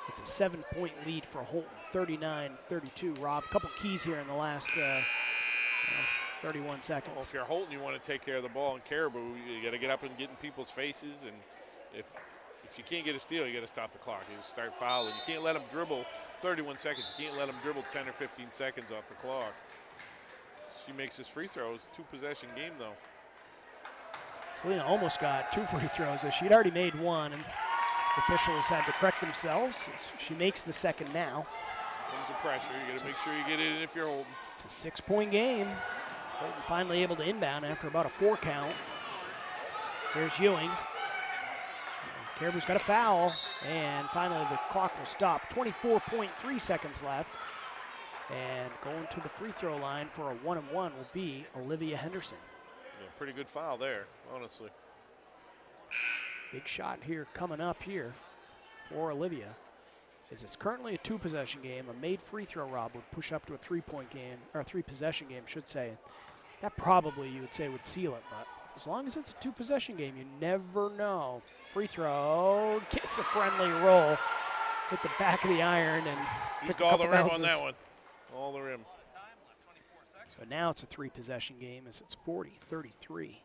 It's a 7-point lead for Houlton, 39-32. Rob, a couple keys here in the last 31 seconds. Well, if you're Houlton, you want to take care of the ball. In Caribou, you got to get up and get in people's faces, and if you can't get a steal, you got to stop the clock. You just start fouling. You can't let them dribble 31 seconds. You can't let them dribble 10 or 15 seconds off the clock. She makes his free throws. 2-possession game, though. Selena almost got 2 free throws. She'd already made 1, and officials had to correct themselves. She makes the second now. Comes the pressure. You got to make sure you get it in if you're Houlton. It's a 6-point game. Houlton finally able to inbound after about a 4 count. Here's Ewings. Caribou's got a foul, and finally the clock will stop. 24.3 seconds left. And going to the free throw line for a 1-and-1 will be Olivia Henderson. Yeah, pretty good foul there, honestly. Big shot here coming up here for Olivia. As it's currently a 2-possession game, a made free throw, Rob, would push up to a 3-point game, or a 3-possession game, should say. That probably, you would say, would seal it, but as long as it's a 2-possession game, you never know. Free throw, gets a friendly roll, hit the back of the iron, and used all the rim on that one. All the rim. So now it's a 3-possession game as it's 40-33.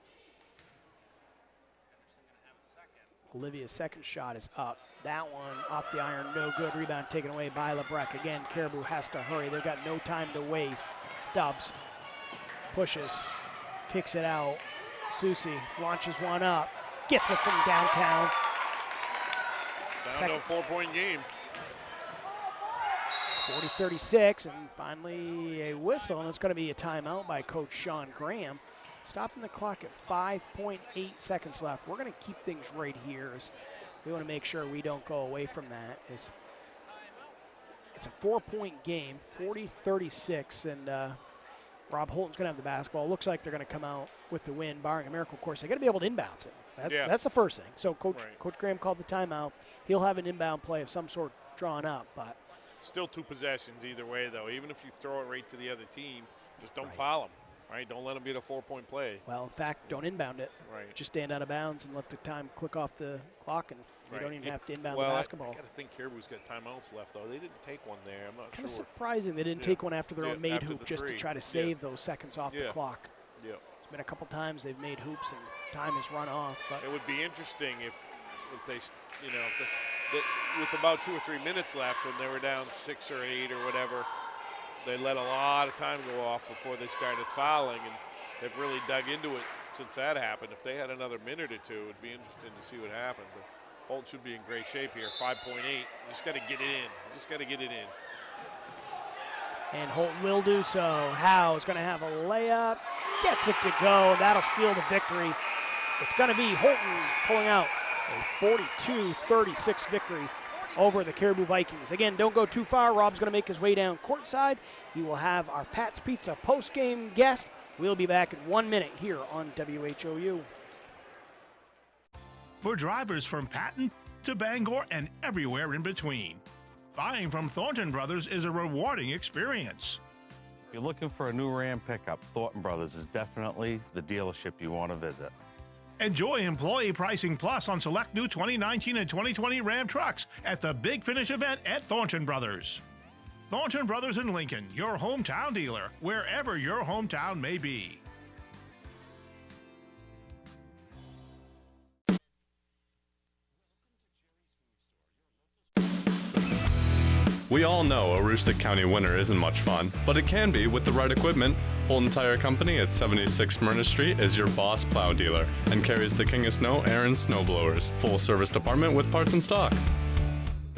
Olivia's second shot is up. That one off the iron, no good. Rebound taken away by LeBrecq. Again, Caribou has to hurry. They've got no time to waste. Stubbs pushes, kicks it out. Susie launches one up, gets it from downtown. Down to a 4-point game. 40-36, and finally a whistle, and it's going to be a timeout by Coach Sean Graham. Stopping the clock at 5.8 seconds left. We're going to keep things right here as we want to make sure we don't go away from that. It's a 4-point game, 40-36, and Rob Houlton's going to have the basketball. Looks like they're going to come out with the win, barring a miracle. Of course, they got to be able to inbounds it. That's the first thing. So Coach Graham called the timeout. He'll have an inbound play of some sort drawn up, but still 2 possessions either way, though. Even if you throw it right to the other team, just don't foul them. Right, don't let them get a 4-point play. Well, in fact, don't inbound it. Right. Just stand out of bounds and let the time click off the clock, and you don't even have to inbound the basketball. I got to think Caribou's got timelines left, though. They didn't take one there. I'm not sure. Kind of surprising they didn't take one after their own made hoop just to try to save those seconds off the clock. Yeah. It's been a couple times they've made hoops and time has run off. But it would be interesting if they, with about 2 or 3 minutes left, when they were down 6 or 8 or whatever, they let a lot of time go off before they started fouling, and they've really dug into it since that happened. If they had another minute or two, it would be interesting to see what happened. But Holt should be in great shape here. 5.8. You just got to get it in. Just got to get it in. And Houlton will do so. Howe is going to have a layup. Gets it to go. That'll seal the victory. It's going to be Houlton pulling out a 42-36 victory over the Caribou Vikings. Again, don't go too far. Rob's going to make his way down courtside. He will have our Pat's Pizza post-game guest. We'll be back in 1 minute here on WHOU. For drivers from Patton to Bangor and everywhere in between, buying from Thornton Brothers is a rewarding experience. If you're looking for a new Ram pickup, Thornton Brothers is definitely the dealership you want to visit. Enjoy employee pricing plus on select new 2019 and 2020 Ram trucks at the Big Finish event at Thornton Brothers. Thornton Brothers in Lincoln, your hometown dealer, wherever your hometown may be. We all know a Aroostook County winter isn't much fun, but it can be with the right equipment. Houlton Tire Company at 76 Myrna Street is your boss plow dealer and carries the King of Snow Aaron snowblowers. Full service department with parts in stock.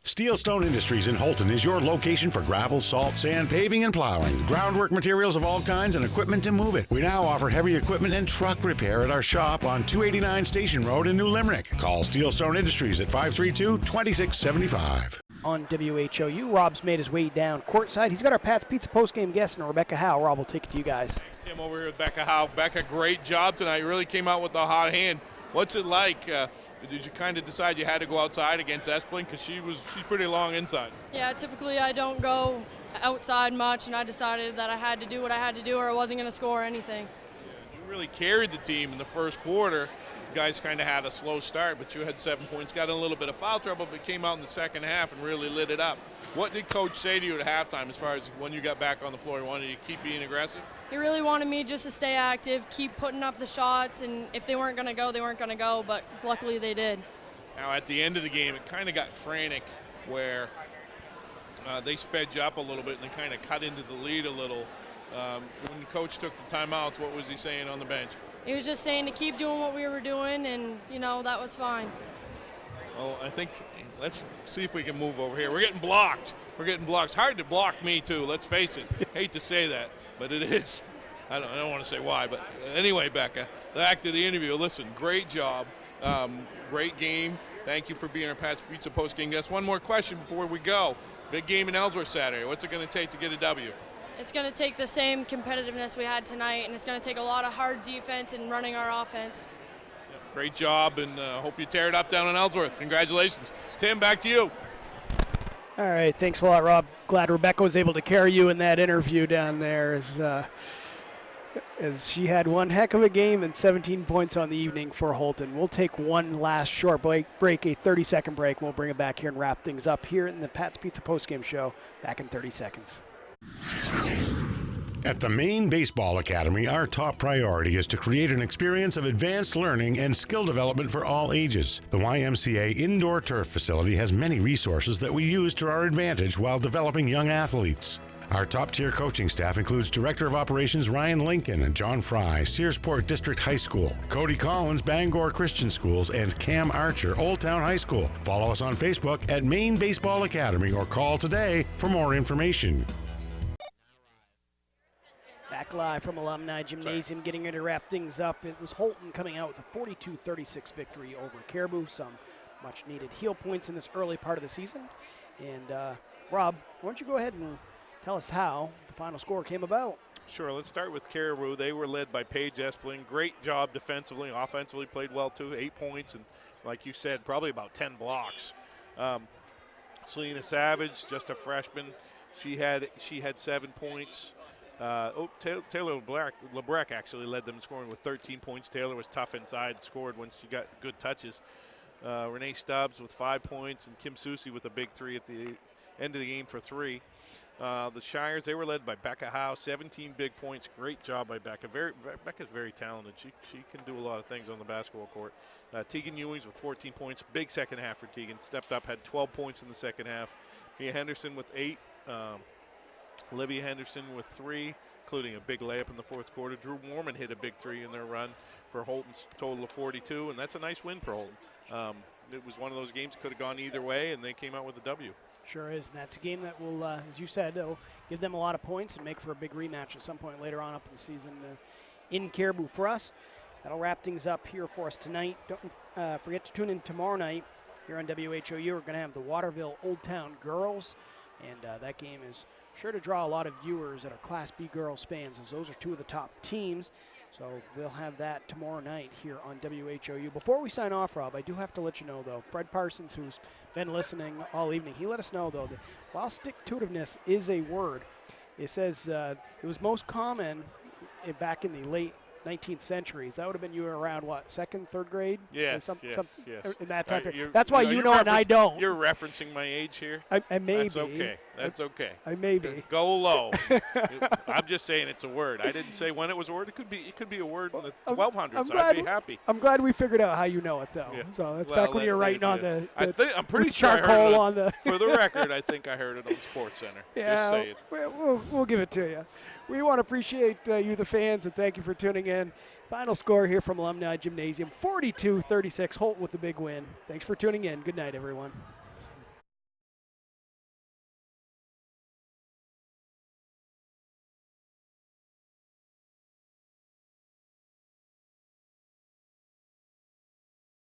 Steelstone Industries in Houlton is your location for gravel, salt, sand, paving, and plowing. Groundwork materials of all kinds and equipment to move it. We now offer heavy equipment and truck repair at our shop on 289 Station Road in New Limerick. Call Steelstone Industries at 532-2675. On WHOU, Rob's made his way down courtside. He's got our Pat's Pizza postgame guest and Rebecca Howe. Rob will take it to you guys. Thanks, Tim, over here with Becca Howe. Becca, great job tonight. You really came out with a hot hand. What's it like? Did you kind of decide you had to go outside against Espling? Because she's pretty long inside. Yeah, typically I don't go outside much, and I decided that I had to do what I had to do or I wasn't going to score anything. Yeah, you really carried the team in the first quarter. You guys kind of had a slow start, but you had 7 points, got in a little bit of foul trouble, but came out in the second half and really lit it up. What did Coach say to you at halftime as far as when you got back on the floor? He wanted you to keep being aggressive? He really wanted me just to stay active, keep putting up the shots, and if they weren't going to go, they weren't going to go, but luckily they did. Now at the end of the game, it kind of got frantic where they sped you up a little bit and they kind of cut into the lead a little. When the coach took the timeouts, what was he saying on the bench? He was just saying to keep doing what we were doing, and, that was fine. Well, I think let's see if we can move over here. We're getting blocked. It's hard to block me, too. Let's face it. Hate to say that, but it is. I don't want to say why, but anyway, Becca, back to the interview. Listen, great job. Great game. Thank you for being our Pat's Pizza postgame guest. One more question before we go. Big game in Ellsworth Saturday. What's it going to take to get a W? It's going to take the same competitiveness we had tonight, and it's going to take a lot of hard defense and running our offense. Great job, and hope you tear it up down in Ellsworth. Congratulations. Tim, back to you. All right, thanks a lot, Rob. Glad Rebecca was able to carry you in that interview down there as she had one heck of a game and 17 points on the evening for Houlton. We'll take one last short break, a 30-second break. We'll bring it back here and wrap things up here in the Pat's Pizza postgame show. Back in 30 seconds. At the Maine Baseball Academy, our top priority is to create an experience of advanced learning and skill development for all ages. The YMCA indoor turf facility has many resources that we use to our advantage while developing young athletes. Our top-tier coaching staff includes Director of Operations Ryan Lincoln and John Fry, Searsport District High School, Cody Collins, Bangor Christian Schools, and Cam Archer, Old Town High School. Follow us on Facebook at Maine Baseball Academy or call today for more information. Back live from Alumni Gymnasium, getting ready to wrap things up. It was Houlton coming out with a 42-36 victory over Caribou. Some much-needed heel points in this early part of the season. And Rob, why don't you go ahead and tell us how the final score came about? Sure, let's start with Caribou. They were led by Paige Espling. Great job defensively. Offensively played well, too. 8 points, and like you said, probably about 10 blocks. Selena Savage, just a freshman. She had 7 points. Taylor LeBrecq actually led them in scoring with 13 points. Taylor was tough inside, scored when she got good touches. Renee Stubbs with 5 points, and Kim Susi with a big 3 at the end of the game for 3. The Shires, they were led by Becca Howe, 17 big points. Great job by Becca. Becca's very talented. She can do a lot of things on the basketball court. Tegan Ewings with 14 points. Big second half for Tegan. Stepped up, had 12 points in the second half. Mia Henderson with 8. Olivia Henderson with 3, including a big layup in the fourth quarter. Drew Mormon hit a big 3 in their run for Houlton's total of 42, and that's a nice win for Houlton. It was one of those games that could have gone either way, and they came out with a W. Sure is, and that's a game that will, as you said, will give them a lot of points and make for a big rematch at some point later on up in the season in Caribou. For us, that'll wrap things up here for us tonight. Don't forget to tune in tomorrow night here on WHOU. We're going to have the Waterville Old Town Girls, and that game is sure to draw a lot of viewers that are Class B girls fans, as those are 2 of the top teams. So we'll have that tomorrow night here on WHOU. Before we sign off, Rob, I do have to let you know, though, Fred Parsons, who's been listening all evening, he let us know, though, that while stick-to-itiveness is a word, it says it was most common back in the late 19th centuries. That would have been you were around, what, 2nd, 3rd grade? Yes, yes. In that time period. That's why you know and I don't. You're referencing my age here? I may That's be. okay. That's okay. I may be. Go low. I'm just saying it's a word. I didn't say when it was a word. It could be a word in the 1200s. I'd be happy. I'm glad we figured out how you know it, though. Yeah. So that's back when you were writing on the I'm pretty sure charcoal on the. For the record, I think I heard it on Sports Center. Yeah, just say it. We'll give it to you. We want to appreciate you, the fans, and thank you for tuning in. Final score here from Alumni Gymnasium, 42-36. Houlton with the big win. Thanks for tuning in. Good night, everyone.